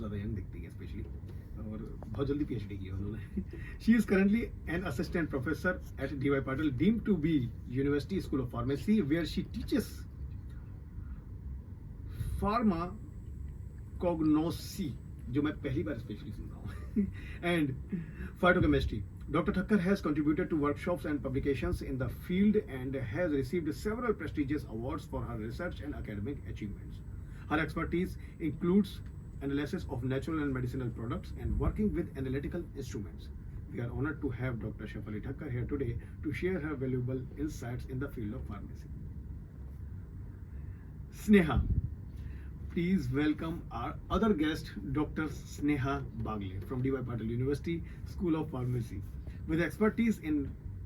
ज़्यादा यंग दिखती हैं स्पेशली, और बहुत जल्दी पीएचडी की है उन्होंने। She is currently an assistant professor at DY Patil deemed to be university school of pharmacy, where she teaches pharmacognosy, जो मैं पहली बार स्पेशली सुन रहा हूँ, and phytochemistry. Dr. Thakkar has contributed to workshops and publications in the field and has received several prestigious awards for her research and academic achievements. Her expertise includes analysis of natural and medicinal products and working with analytical instruments. We are honored to have Dr. Shefali Thakkar here today to share her valuable insights in the field of pharmacy. Sneha, please welcome our other guest, Dr. Sneha Bagle from D.Y. Patil University School of Pharmacy. With expertise in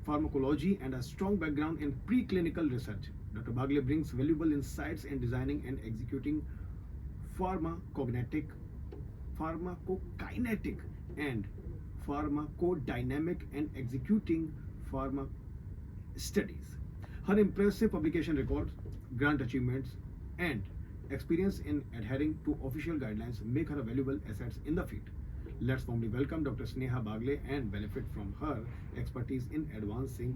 pharmacology and a strong background in preclinical research, Dr. Bagle brings valuable insights in designing and executing pharmacokinetic and pharmacodynamic and executing pharma studies. Her impressive publication records, grant achievements, and experience in adhering to official guidelines make her a valuable assets in the field. Let's warmly welcome Dr. Sneha Bagle and benefit from her expertise in advancing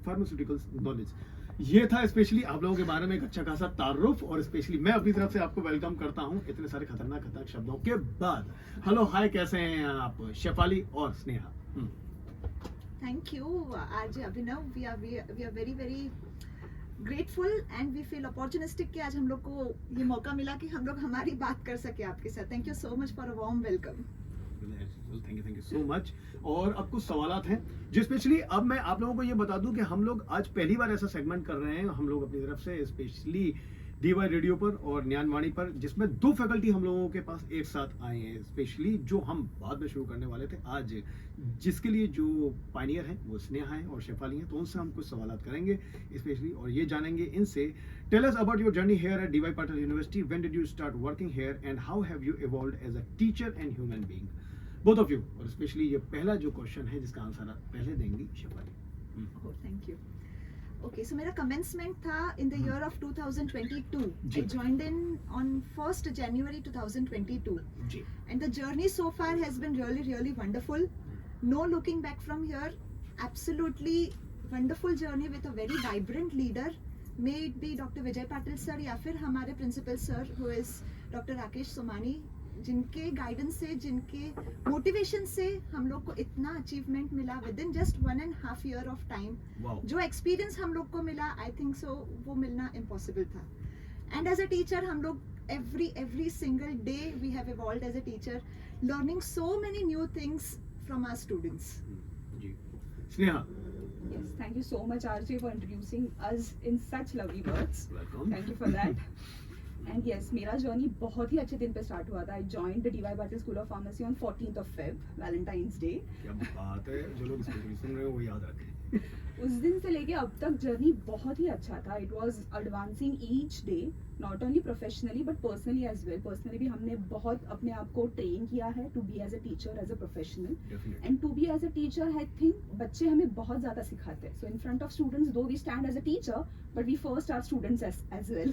pharmaceuticals knowledge. ये था specially आप लोगों के बारे में एक अच्छा खासा तारुफ, और स्पेशली मैं अपनी तरफ से आपको वेलकम करता हूं इतने सारे खतरनाक शब्दों के बाद। हेलो हाय, कैसे हैं आप शेफाली और Sneha? Thank you, RJ Abhinav. We are very very grateful and we feel opportunistic कि आज हम लोग को ये मौका मिला कि हम लोग हमारी बात कर सके आपके साथ. Thank you so much for a warm welcome. Thank you so much. और अब कुछ सवालात हैं जो स्पेशली अब मैं आप लोगों को ये बता दूं कि हम लोग आज पहली बार ऐसा सेगमेंट कर रहे हैं हम लोग अपनी तरफ से, स्पेशली डीवाई रेडियो पर और ज्ञानवाणी पर, जिसमें दो फैकल्टी हम लोगों के पास एक साथ आए हैं, स्पेशली जो हम बाद में शुरू करने वाले थे आज, जिसके लिए जो पायनियर हैं वो स्नेहा हैं और शेफाली हैं। तो उनसे हम कुछ सवालात करेंगे स्पेशली, और ये जानेंगे इनसे, tell us about your journey here at DY Patil university, when did you start working here and how have you evolved as a teacher and human being, both of you. और स्पेशली ये पहला जो question है जिसका answer आप पहले देंगी Shefali. Oh, thank you. Okay, so मेरा commencement था in the year of 2022. I joined in on 1st January 2022. Ji. And the journey so far has been really wonderful. No looking back from here. Absolutely wonderful journey with a very vibrant leader. May it be Dr. Vijay Patil sir या फिर हमारे principal sir who is Dr. Rakesh Somani, जिनके guidance से, जिनके motivation से हम लोग को इतना अचीवमेंट मिला with in just 1.5 year of time. जो एक्सपीरियंस हम लोग को मिला, आई थिंक सो वो मिलना इम्पॉसिबल था। एंड एज अ टीचर हम लोग every single day we have evolved as a teacher, learning so many new things from our students. जी Sneha. Yes, thank you so much RJ for introducing us in such lovely words. Welcome. Thank you for that. And yes, मेरा journey बहुत ही अच्छे दिन पे start हुआ था। I joined the DY Patil School of Pharmacy on 14th of Feb, Valentine's Day. क्या बात है, जो लोग स्पेशली सुन रहे हैं वो याद रखें। उस दिन से लेके अब तक जर्नी बहुत ही अच्छा था। It was advancing each day, not only professionally but personally as well. Personally भी हमने बहुत अपने आप को ट्रेन किया है to be as a teacher, as a professional. Definitely. And to be as a teacher, I think बच्चे हमें बहुत ज़्यादा सिखाते हैं. So in front of students, though we stand as a teacher, but we first are students as well.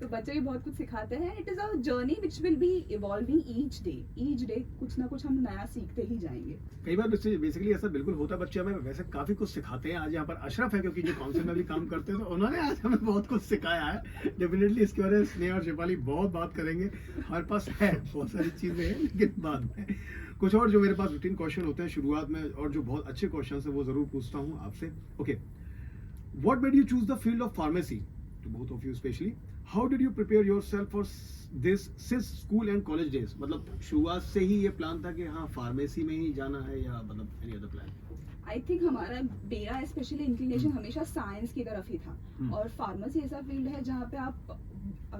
तो बच्चे भी बहुत कुछ सिखाते हैं। It is a journey which will be evolving each day कुछ ना कुछ हम नया सीखते ही जाएंगे। कई बार बेसिकली ऐसा बिल्कुल होता है, बच्चे हमें वैसे काफी कुछ सिखाते हैं। आज यहाँ पर अशरफ है क्योंकि जो काउंसिल में भी काम करते हैं, तो उन्होंने आज हमें बहुत कुछ सिखाया है। डेफिनेटली इसके बारे में स्नेहा और शेफाली बहुत बात करेंगे, हमारे पास है बहुत सारी चीजें हैं, लेकिन बाद में कुछ और जो मेरे पास रूटीन क्वेश्चन होते हैं शुरुआत में और जो बहुत अच्छे क्वेश्चन है वो जरूर पूछता हूँ आपसे। Okay, what made you choose the field of pharmacy, to both of you specially, how did you prepare yourself for this since school and college days? मतलब शुरुआत से ही ये प्लान था कि हाँ फार्मेसी में ही जाना है, या मतलब any other plan? I think मेरा स्पेशली इंक्लिनेशन हमेशा साइंस की तरफ ही था। और फार्मेसी ऐसा फील्ड है जहाँ पे आप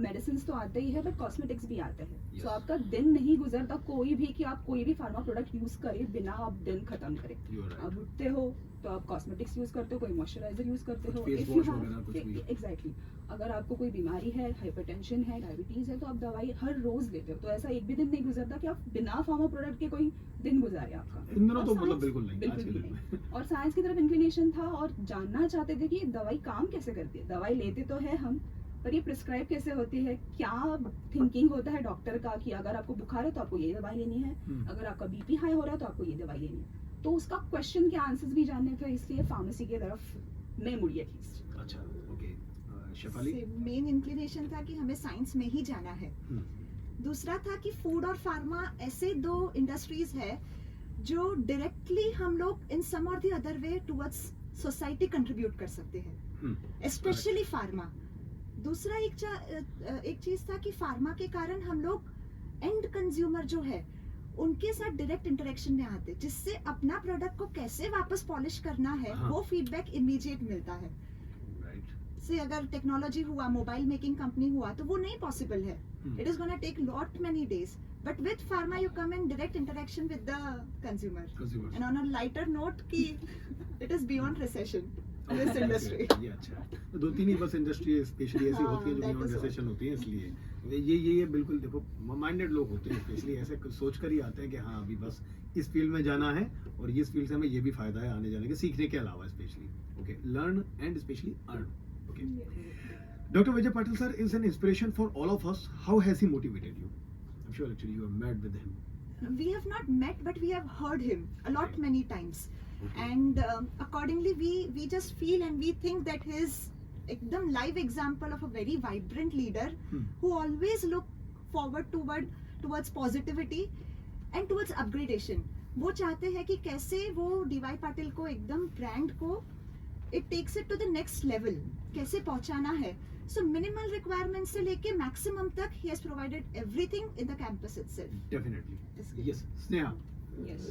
मेडिसिन तो आते ही है बट कॉस्मेटिक्स भी आते हैं। सो आपका दिन नहीं गुजरता कोई भी कि आप कोई भी फार्मा प्रोडक्ट यूज करें बिना आप दिन खत्म करें। आप उठते हो तो आप कॉस्मेटिक्स यूज करते हो, कोई मॉइस्चराइजर यूज करते हो। एग्जैक्टली, अगर आपको कोई बीमारी है, हाइपरटेंशन है, डायबिटीज है, तो आप दवाई हर रोज लेते हो। तो ऐसा एक भी दिन नहीं गुजरता कि आप बिना फार्मा प्रोडक्ट के कोई दिन गुजारे आपका। इन दिनों तो मतलब बिल्कुल नहीं। और साइंस की तरफ इंक्लिनेशन था और जानना चाहते थे कि दवाई काम कैसे करती है। दवाई लेते तो है हम, पर ये प्रिस्क्राइब कैसे होती है, क्या थिंकिंग होता है डॉक्टर का कि अगर आपको बुखार है तो आपको ये दवाई लेनी है, अगर आपका बीपी हाई हो रहा है तो आपको ये दवाई लेनी है। तो उसका क्वेश्चन के आंसर्स भी जानने थे, इसलिए फार्मेसी की तरफ मैं मुड़ी एटलीस्ट। अच्छा, ओके। शेफाली? मेन इंक्लिनेशन था कि हमें साइंस में ही जाना है। दूसरा था कि फूड और फार्मा ऐसे दो इंडस्ट्रीज है जो डायरेक्टली हम लोग इन सम और the other way towards society contribute कर सकते हैं, स्पेशली फार्मा। दूसरा एक चीज था कि फार्मा के कारण हम लोग एंड कंज्यूमर जो है उनके साथ डायरेक्ट इंटरेक्शन में आते, जिससे अपना प्रोडक्ट को कैसे वापस पॉलिश करना है वो फीडबैक इमीडिएट मिलता है। से अगर टेक्नोलॉजी हुआ, मोबाइल मेकिंग कंपनी हुआ, तो वो नहीं पॉसिबल है। It is gonna take lot many days, but with pharma you come in direct interaction with the consumer. And on a lighter note कि it is beyond recession this industry. ये अच्छा है। तो 2-3 ही बस इंडस्ट्री स्पेशली ऐसी होती है जो बियॉन्ड रिसेशन होती है, इसलिए ये बिल्कुल देखो माइंडेड लोग होते हैं, स्पेशली ऐसे सोच कर ही आते हैं कि हाँ अभी बस इस फील्ड में जाना है और इस फील्ड से हमें ये भी फायदा है आने जाने के, सीखने के अलावा specially. Okay, learn and specially earn. Okay. Dr. Vijay Patil sir is an inspiration for all of us. How has he motivated you? I'm sure actually you have met with him. We have not met, but we have heard him a lot Okay. many times. Okay. And accordingly we just feel and we think that his ekdam live example of a very vibrant leader who always look forward towards positivity and towards upgradation. वो चाहते हैं कि कैसे वो DY Patil को एकदम brand को it takes it to the next level, कैसे पहुंचाना है। So minimal requirements से लेके maximum तक he has provided everything in the campus itself. Definitely. इसके- Yes. Sneha. Yes,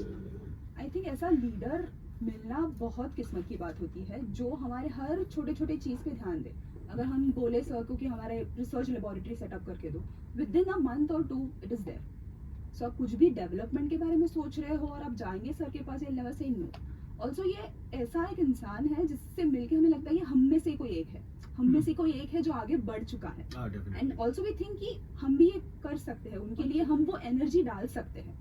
I think ऐसा लीडर मिलना बहुत किस्मत की बात होती है जो हमारे हर छोटे छोटे चीज पे ध्यान दे। अगर हम बोले सर को कि हमारे रिसर्च लेबोरेटरी सेटअप करके दो, विद इन अ मंथ और 2 इट इज देयर। सो आप कुछ भी डेवलपमेंट के बारे में सोच रहे हो और आप जाएंगे सर के पास, ये नेवर से नो। ऑल्सो ये ऐसा एक इंसान है जिससे मिलके हमें लगता है ये हम में से कोई एक है, हम में से कोई एक है जो आगे बढ़ चुका है। Definitely. And also we think कि हम भी ये कर सकते हैं, उनके लिए हम वो एनर्जी डाल सकते हैं।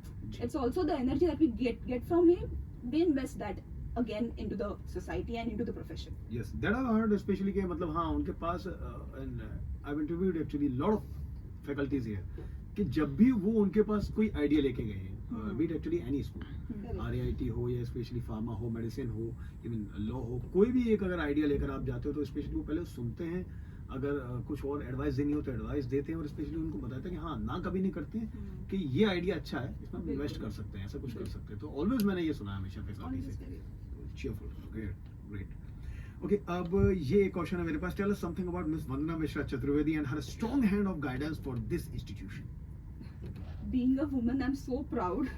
It's also the energy that we get from him. We invest that again into the society and into the profession. Yes, that I've heard especially कि मतलब हाँ उनके पास and I've interviewed actually lot of faculties here कि जब भी वो उनके पास कोई आइडिया लेके गए हैं, be it actually any school, RIT हो या स्पेशली फार्मा हो, मेडिसिन हो, इवन लॉ हो, कोई भी एक अगर आइडिया लेकर आप जाते हो तो स्पेशली वो पहले सुनते हैं, अगर कुछ और एडवाइस देनी हो तो एडवाइस देते हैं और स्पेशली उनको बताते हैं कि हाँ ना कभी नहीं करते हैं कि ये आइडिया अच्छा है, इसमें हम इन्वेस्ट कर सकते हैं, ऐसा कुछ कर सकते हैं। तो ऑलवेज मैंने ये सुना है हमेशा फैकल्टी से। cheerful, great. Okay, अब ये एक क्वेश्चन है मेरे पास। Tell us something about Miss Vandana Mishra Chaturvedi and her strong hand of guidance for this institution. Being a woman, I'm so proud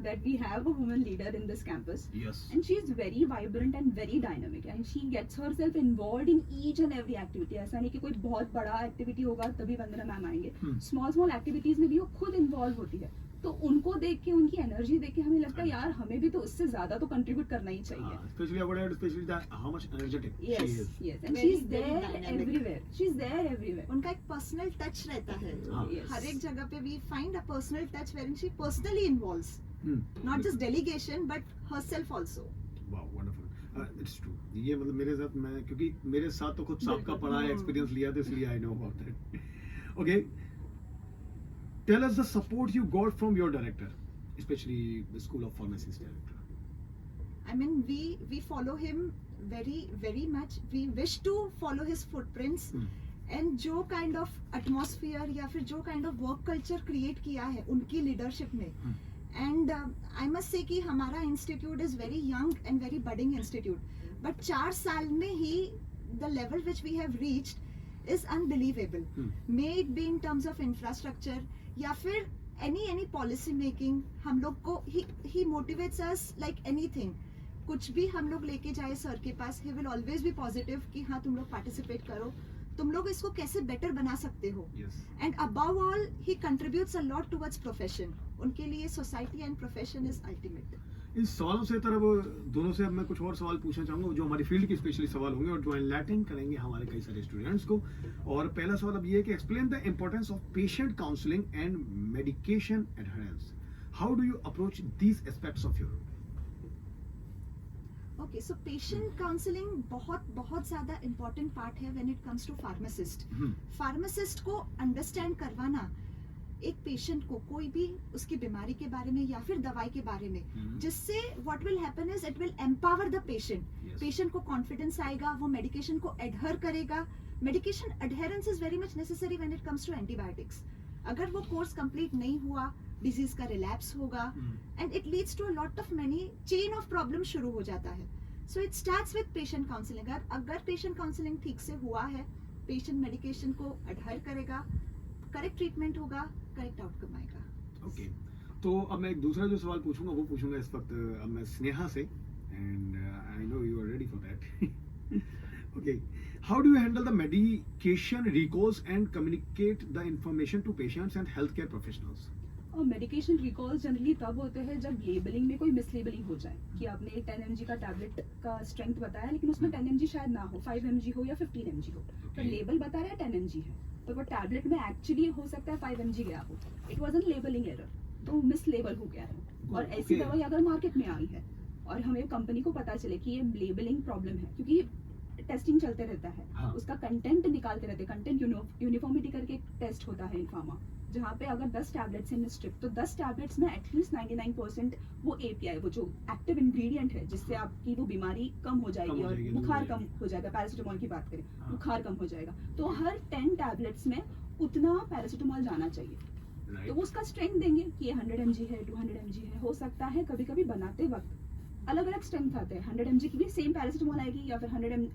that we have a woman leader in this campus. Yes. And she is very vibrant and very dynamic, and she gets herself involved in each and every activity. ऐसा नहीं कि कोई बहुत बड़ा activity होगा तभी वंदना ma'am आएंगे, small activities में भी वो खुद इन्वॉल्व होती है। तो उनको देख के, उनकी एनर्जी देख के हमें लगता है यार हमें भी तो उससे ज्यादा तो कंट्रीब्यूट करना ही चाहिए। Especially I would add especially that how much energetic she Yes, is. yes, and Very, she's very there dynamic. everywhere. She's there everywhere. उनका एक पर्सनल टच रहता है। हाँ. Yes. हर एक जगह पे we find a personal touch wherein she personally involves, Hmm. not just delegation but herself also. Wow, wonderful. It's true. ये मतलब मेरे साथ, मैं क्योंकि मेरे साथ तो खुद साहब का पढ़ा है, एक्सपीरियंस लिया तो इसलिए I know about that. Okay. Tell us the support you got from your director, especially the School of Pharmacy's director. I mean, we follow him very much. We wish to follow his footprints. And जो kind of atmosphere या फिर जो kind of work culture create किया है उनकी leadership में, and I must say कि हमारा institute is very young and very budding institute, but 4 साल में ही the level which we have reached is unbelievable, may it be in terms of infrastructure या फिर एनी पॉलिसी मेकिंग। हम लोग को he motivates us like anything. कुछ भी हम लोग लेके जाए सर के पास, he will always be positive कि हाँ तुम लोग पार्टिसिपेट करो, तुम लोग इसको कैसे बेटर बना सकते हो। Yes. And above all he contributes a lot towards profession. उनके लिए society and profession is ultimate. इन सवालों से तरफ दोनों से अब मैं कुछ और सवाल पूछना चाहूंगा जो हमारी फील्ड के स्पेशली सवाल होंगे और जो एनलाइटन करेंगे हमारे कई सारे स्टूडेंट्स को। और पहला सवाल अब ये है कि explain the importance of patient counselling and medication adherence. How do you approach these aspects of your? Okay, so patient counselling बहुत बहुत ज़्यादा इम्पोर्टेंट पार्ट है when it comes to pharmacist. Pharmacist को अंडरस्टैंड करवाना एक पेशेंट को कोई भी उसकी बीमारी के बारे में या फिर दवाई के बारे में, जिससे what will happen is it will empower the patient. Patient को कॉन्फिडेंस आएगा, वो मेडिकेशन को एडहर करेगा. Medication adherence is very much necessary when it comes to antibiotics. अगर वो कोर्स कंप्लीट नहीं हुआ, डिजीज का रिलैप्स होगा and it leads to a lot of many chain of problem शुरू हो जाता है. So it starts with patient counselling. अगर पेशेंट काउंसलिंग ठीक से हुआ है, पेशेंट मेडिकेशन को एडहर करेगा, करेक्ट ट्रीटमेंट होगा, करेक्ट आउटकम आएगा. ओके, तो अब मैं एक दूसरा जो सवाल पूछूंगा वो पूछूंगा इस वक्त अब मैं स्नेहा से, and I know you are ready for that. Okay, how do you handle the medication recalls and communicate the information to patients and health care professionals? और मेडिकेशन रिकॉल्स जनरली तब होते हैं जब लेबलिंग में कोई मिसलेबलिंग हो जाए कि आपने 10 mg का टैबलेट का स्ट्रेंथ बताया लेकिन उसमें 10 mg शायद ना हो, 5 mg हो या 15 mg हो, पर लेबल बता रहा है 10 mg है, तो वो टैबलेट में एक्चुअली हो सकता है 5 mg गया हो. It was an labelling error, तो मिस लेबल हो गया है. और ऐसी दवाई अगर मार्केट में आई है और हमें कंपनी को पता चले कि ये लेबलिंग प्रॉब्लम है, क्योंकि टेस्टिंग चलते रहता है, हाँ. उसका कंटेंट निकालते रहते हैं. कंटेंट यूनिफॉर्मिटी करके एक टेस्ट होता है इन फार्मा, जहाँ पे अगर 10 टैबलेट्स हैं स्ट्रिप, तो 10 टैबलेट्स में एटलीस्ट 99% वो API, वो जो एक्टिव इंग्रेडिएंट है जिससे आपकी वो बीमारी कम हो जाएगी और बुखार कम हो जाएगा. पैरासिटामोल की बात करें, हाँ. बुखार कम हो जाएगा, तो हर 10 टैबलेट्स में उतना पैरासिटामोल जाना चाहिए. तो वो उसका स्ट्रेंथ देंगे कि ये 100 mg है, 200 mg है. हो सकता है कभी कभी बनाते वक्त अलग अलग स्ट्रेंथ आते हैं. 100 mg की भी सेम पैरासिटामोल आएगी या फिर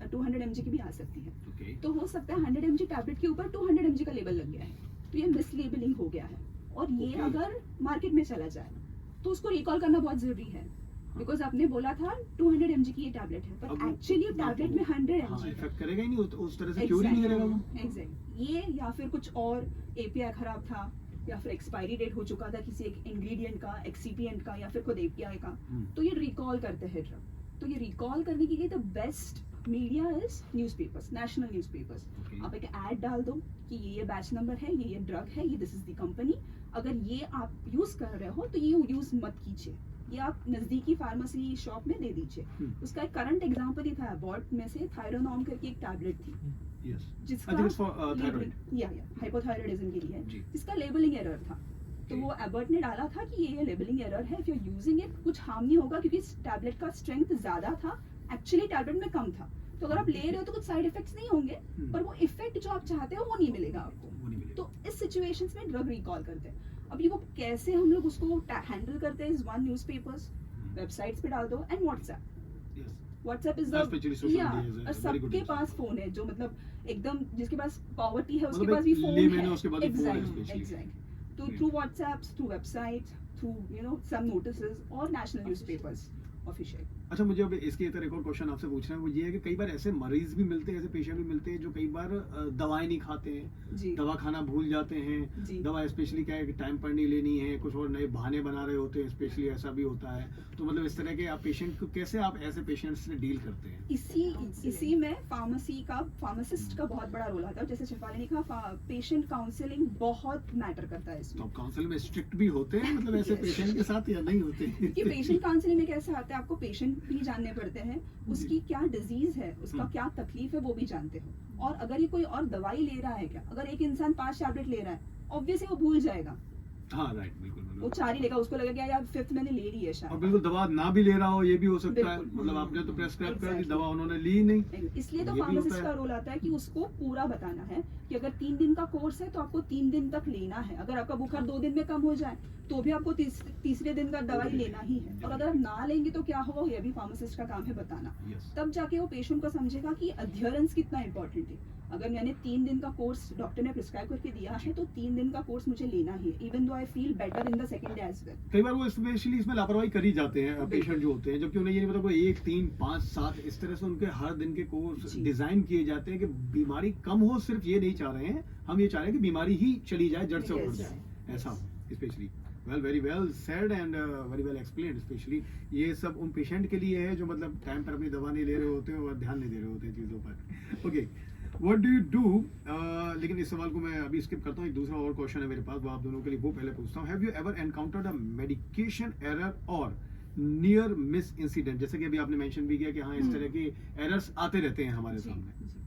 200 mg की भी आ सकती है. Okay. तो हो सकता है 100 mg टैबलेट के ऊपर 200 mg का लेबल लग गया है, तो ये मिसलेबलिंग हो गया है. और ये Okay. अगर मार्केट में चला जाए तो उसको रिकॉल करना बहुत जरूरी है, बिकॉज आपने बोला था 200 mg की ये टैबलेट है, पर एक्चुअली टैबलेट में 100 mg है. इफेक्ट करेगा ही नहीं, उस तरह से क्योर ही नहीं करेगा वो. एग्जैक्ट. ये या फिर कुछ और API खराब था या फिर एक्सपायरी डेट हो चुका था किसी एक इंग्रेडिएंट का, एक्सीपिएंट का या फिर खुद API का, तो ये रिकॉल करते हैं ड्रग. तो ये रिकॉल करने के लिए the best media is newspapers, national newspapers. Okay. आप एक ऐड डाल दो कि ये बैच नंबर है, ये ड्रग है, ये दिस इज द कंपनी. अगर ये आप यूज कर रहे हो तो ये यूज मत कीजिए, ये आप नजदीकी फार्मेसी शॉप में दे दीजिए. उसका एक करंट एग्जांपल ही था, अबॉर्ट में से थायरोनॉम करके एक टैबलेट थी Yes. जिसका I think it's for thyroid. Hypothyroidism के लिए जी. है, जिसका लेबलिंग एरर था. तो Okay. वो एबर्ट ने डाला था कि ये लेबलिंग एरर है, if you are using it कुछ हार्म नहीं होगा क्योंकि इस टैबलेट का स्ट्रेंथ ज्यादा था, एक्चुअली टैबलेट में कम था. तो अगर आप ले रहे हो तो कुछ साइड इफेक्ट्स नहीं होंगे, पर वो इफेक्ट जो आप चाहते हो वो नहीं मिलेगा आपको. वो नहीं मिलेगा. तो इस सिचुएशंस में ड्रग रिकॉल करते हैं. अभी वो कैसे हम लोग उसको हैंडल करते हैं, इज वन न्यूज़पेपर्स, वेबसाइट्स पे डाल दो and WhatsApp. Yes. WhatsApp is Especially social या media is a और very good सबके use. पास फोन है, जो मतलब एकदम जिसके पास पॉवर्टी है उसके मतलब पास भी एक फोन layman है. है, उसके पास भी phone है Exactly, especially. exactly. तो Great. Through WhatsApps, through websites, through some notices और नेशनल न्यूज़पेपर्स ऑफिशियल. अच्छा, मुझे अब इसके इधर एक और क्वेश्चन आपसे पूछना है, वो ये है कि कई बार ऐसे मरीज भी मिलते हैं, ऐसे पेशेंट भी मिलते हैं जो कई बार दवाएं नहीं खाते हैं, जी दवा खाना भूल जाते हैं. जी. दवा स्पेशली क्या है कि टाइम पर नहीं लेनी है, कुछ और नए बहाने बना रहे होते हैं, स्पेशली ऐसा भी होता है. तो मतलब इस तरह के आप पेशेंट को कैसे आप ऐसे पेशेंट्स से डील करते हैं? इसी में फार्मासिस्ट का बहुत बड़ा रोल आता है. जैसे शिफाली ने कहा, पेशेंट काउंसलिंग बहुत मैटर करता है तो इसमें. आप काउंसिल में स्ट्रिक्ट भी होते हैं मतलब ऐसे Yes. पेशेंट के साथ या नहीं होते? कि पेशेंट काउंसलिंग में कैसे आता है, आपको पेशेंट भी जानने पड़ते हैं, उसकी क्या डिजीज है, उसका क्या तकलीफ है वो भी जानते हो. और अगर ये कोई और दवाई ले रहा है क्या, अगर एक इंसान 5 टैबलेट ले रहा है, ऑब्वियसली वो भूल जाएगा, हाँ राइट, बिल्कुल वो बिल्कुल. 4 ही लेगा, उसको लगेगा यार 5th मैंने ले ली है और शायद. बिल्कुल दवा ना भी ले रहा हो ये भी हो सकता है, बिल्कुल. मतलब आपने तो प्रेस्क्राइब कर दी, Exactly. दवा उन्होंने ली नहीं. इसलिए तो ये भी होता फार्मासिस्ट है. का रोल आता है कि उसको पूरा बताना है कि अगर 3 दिन का कोर्स है तो आपको 3 दिन तक लेना है. अगर आपका बुखार 2 दिन में कम हो जाए तो भी आपको तीसरे दिन का दवाई लेना ही है. और अगर आप ना लेंगे तो क्या होगा, ये भी फार्मासिस्ट का काम है बताना. Yes. तब जाके वो पेशेंट को समझेगा कि अध्ययरेंस कितना इंपॉर्टेंट है. अगर मैंने 3 दिन का कोर्स डॉक्टर ने प्रिस्क्राइब करके दिया है तो 3 दिन का कोर्स मुझे लेना ही है, even though I feel better in the second day as well. कई बार वो स्पेशली इसमें लापरवाही करी जाते हैं पेशेंट जो होते हैं, जबकि उन्हें ये नहीं पता कोई 1, 3, 5, 7 इस तरह से उनके हर दिन के कोर्स जी. डिजाइन किए जाते हैं कि बीमारी कम हो. सिर्फ ये नहीं चाह रहे हैं, हम ये चाह रहे हैं कि बीमारी ही चली जाए, जड़ से उड़ Yes. जाए, ऐसा हो. Specially very well said and very well explained. Specially ये सब उन पेशेंट के लिए है जो मतलब टाइम पर अपनी दवा नहीं ले रहे होते हैं और ध्यान नहीं दे रहे होते हैं चीज़ों पर. Okay, what do you do? लेकिन इस सवाल को मैं अभी स्किप करता हूँ. एक दूसरा और क्वेश्चन है मेरे पास, वो आप दोनों के लिए वो पहले पूछता हूँ. Have you ever encountered a medication error और नियर मिस इंसिडेंट, जैसे कि अभी आपने मेंशन भी किया कि हाँ इस तरह के एरर्स आते रहते हैं हमारे जी, सामने. जी.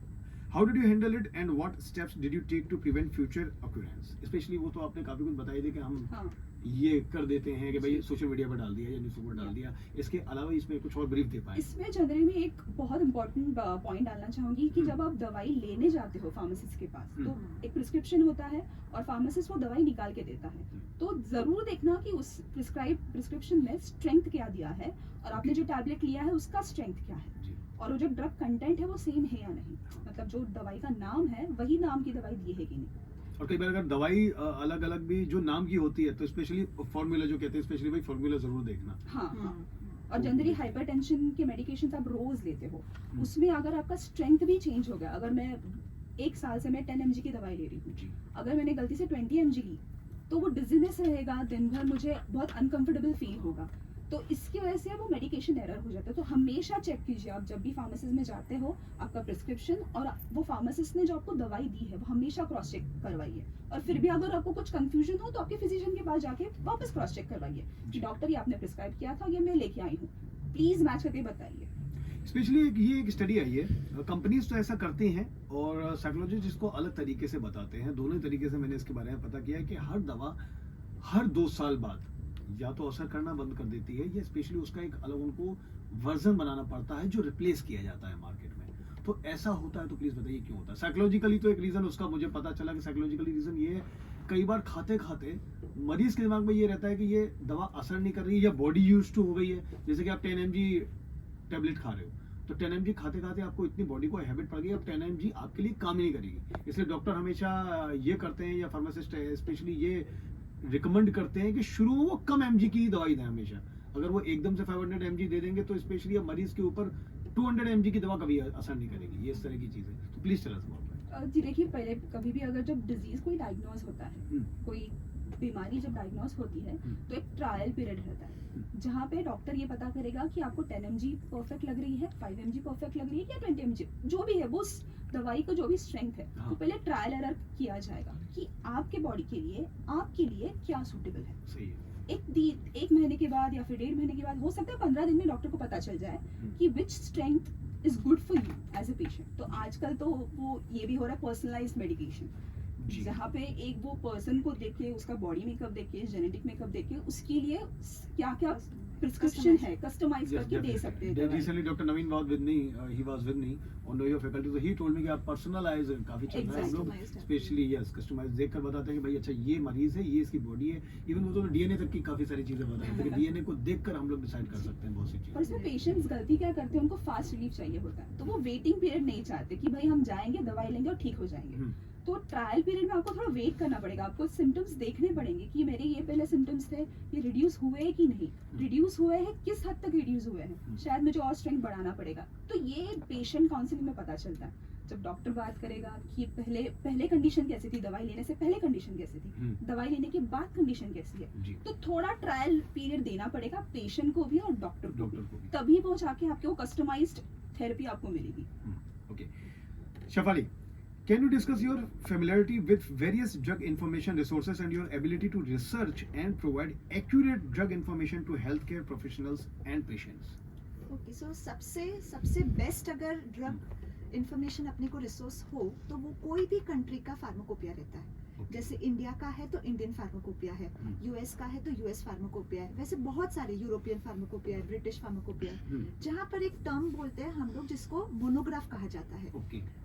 How did you handle it and what steps did you take to prevent future occurrence? Specially वो तो आपने काफी कुछ बताई थी कि हम हाँ. ये कर देते हैं कि भाई जी. सोशल मीडिया पर डाल दिया या न्यूज़ पर डाल दिया, इसके अलावा इसमें कुछ और ब्रीफ दे पाए? इसमें जनरली में एक बहुत इंपॉर्टेंट पॉइंट डालना चाहूंगी कि जब आप दवाई लेने जाते हो फार्मासिस्ट के पास तो एक प्रिस्क्रिप्शन होता है और फार्मासिस्ट वो दवाई निकाल के देता है. तो जरूर देखना कि उस प्रिस्क्रिप्शन में स्ट्रेंथ क्या दिया है और आपने जो टैबलेट लिया है उसका स्ट्रेंथ क्या है जी. और वो जो ड्रग कंटेंट है वो सेम है या नहीं. मतलब जो दवाई का नाम है वही नाम की दवाई दी है कि नहीं. और कई बार अगर दवाई अलग अलग भी जो नाम की होती है तो स्पेशली फॉर्मूला जो कहते हैं, स्पेशली भाई फॉर्मूला जरूर देखना. हाँ हाँ. हम्म. और जनरली हाइपरटेंशन के मेडिकेशन आप रोज लेते हो उसमें अगर आपका स्ट्रेंथ भी चेंज हो गया, अगर मैं 1 साल से मैं 10 mg की दवाई ले रही हूँ, जी. अगर मैंने गलती से 20 mg ली तो वो डिजीनेस रहेगा, दिन भर मुझे बहुत अनकंफर्टेबल फील होगा. तो इसकी वजह से वो मेडिकेशन एरर हो जाता है. तो हमेशा चेक कीजिए आप जब भी फार्मेसिस्ट में जाते हो आपका प्रिस्क्रिप्शन और वो फार्मासिस्ट ने जो आपको दवाई दी है वो हमेशा क्रॉस चेक करवाइए. और फिर भी अगर आपको कुछ कंफ्यूजन हो तो आपके फिजिशियन के पास जाके वापस क्रॉस चेक करवाइए कि डॉक्टर ये आपने प्रिस्क्राइब किया था, ये मैं लेके आई हूँ, प्लीज मैच करके बताइए. स्पेशली ये एक स्टडी आई है, कंपनीज तो ऐसा करती हैं और साइकोलॉजिस्ट इसको अलग तरीके से बताते हैं. दोनों तरीके से मैंने इसके बारे में पता किया है कि हर दवा हर 2 साल बाद या तो असर करना बंद कर देती है या स्पेशली उसका एक अलग उनको वर्जन बनाना पड़ता है जो रिप्लेस किया जाता है मार्केट में. तो ऐसा होता है तो प्लीज बताइए क्यों होता है? साइकोलॉजिकली तो एक रीजन उसका मुझे पता चला कि साइकोलॉजिकली रीजन ये है, कई बार खाते खाते मरीज के दिमाग में ये रहता है कि ये दवा असर नहीं कर रही है या बॉडी यूज टू हो गई है. जैसे कि आप 10 mg टेबलेट खा रहे हो तो 10 mg खाते खाते आपको इतनी बॉडी को हैबिट पड़ गई, अब 10 mg आपके लिए काम ही नहीं करेगी. इसलिए डॉक्टर हमेशा ये करते हैं या फार्मासिस्ट स्पेशली ये रिकमेंड करते हैं कि शुरू में वो कम mg की दवाई दें हमेशा. अगर वो एकदम से 500 mg दे देंगे तो स्पेशली मरीज के ऊपर 200 mg की दवा कभी असर नहीं करेगी. ये इस तरह की चीज है. तो प्लीज टेल अस अबाउट. जी देखिए, पहले कभी भी अगर जब डिजीज कोई डायग्नोज होता है, कोई बीमारी जब डायग्नोज होती है तो एक ट्रायल पीरियड रहता है जहाँ पे डॉक्टर ये पता करेगा कि आपको 10 mg परफेक्ट लग रही है, 5 mg परफेक्ट लग रही है या 20 mg जो भी है, वो उस दवाई का जो भी स्ट्रेंथ है तो पहले ट्रायल एरर किया जाएगा कि आपके बॉडी के लिए आपके लिए क्या सूटेबल है. सही है. एक महीने के बाद या फिर 1.5 महीने के बाद हो सकता है 15 दिन में डॉक्टर को पता चल जाए कि which strength is good for you as a patient. तो आजकल तो वो ये भी हो रहा है पर्सनलाइज्ड मेडिकेशन, जहाँ पे एक वो पर्सन को देख के उसका बॉडी मेकअप देख के जेनेटिक मेकअप देख के उसके लिए क्या क्या प्रिस्क्रिप्शन है कस्टमाइज करके दे सकते हैं. Recently doctor Naveen was with me, he was with me on know your faculty, तो ही टोल्ड मी कि आप पर्सनलाइज काफी चल रहा है. हम लोग स्पेशली यस कस्टमाइज देखकर बताते हैं कि भाई अच्छा ये मरीज है, ये इसकी बॉडी है. इवन वो तो डीएनए तक की काफी सारी चीजें बताते हैं कि डीएनए को देखकर हम लोग डिसाइड कर सकते हैं बहुत सी चीजें. और इसमें पेशेंट्स गलती क्या करते हैं, उनको फास्ट रिलीफ चाहिए होता है तो वो वेटिंग पीरियड नहीं चाहते कि भाई हम जाएंगे दवाई लेंगे और ठीक हो जाएंगे. तो ट्रायल पीरियड में आपको थोड़ा वेट करना पड़ेगा, आपको सिम्टम्स देखने पड़ेंगे कि मेरे ये पहले सिम्टम्स थे, ये रिड्यूस हुए कि नहीं, रिड्यूस हुए हैं, किस हद तक रिड्यूस हुए हैं, शायद मुझे और स्ट्रेंथ बढ़ाना पड़ेगा. तो ये पेशेंट काउंसलिंग में पता चलता है जब डॉक्टर बात करेगा कि पहले कंडीशन कैसी थी, दवाई लेने से पहले कंडीशन कैसी थी, दवाई लेने के बाद कंडीशन कैसी है. तो थोड़ा ट्रायल पीरियड देना पड़ेगा पेशेंट को भी और डॉक्टर को भी, तभी वो जाके आपके वो कस्टमाइज्ड थेरेपी आपको मिलेगी. Okay Shafali, can you discuss your familiarity with various drug information resources and your ability to research and provide accurate drug information to healthcare professionals and patients? Okay so सबसे बेस्ट अगर drug information अपने को resource हो तो वो कोई भी country का फार्माकोपिया रहता है. जैसे इंडिया का है तो इंडियन फार्माकोपिया है, यूएस का है तो यूएस फार्माकोपिया है, वैसे बहुत सारे यूरोपियन फार्माकोपिया है, ब्रिटिश फार्माकोपिया है. जहाँ पर एक टर्म बोलते हैं हम लोग जिसको मोनोग्राफ कहा जाता है.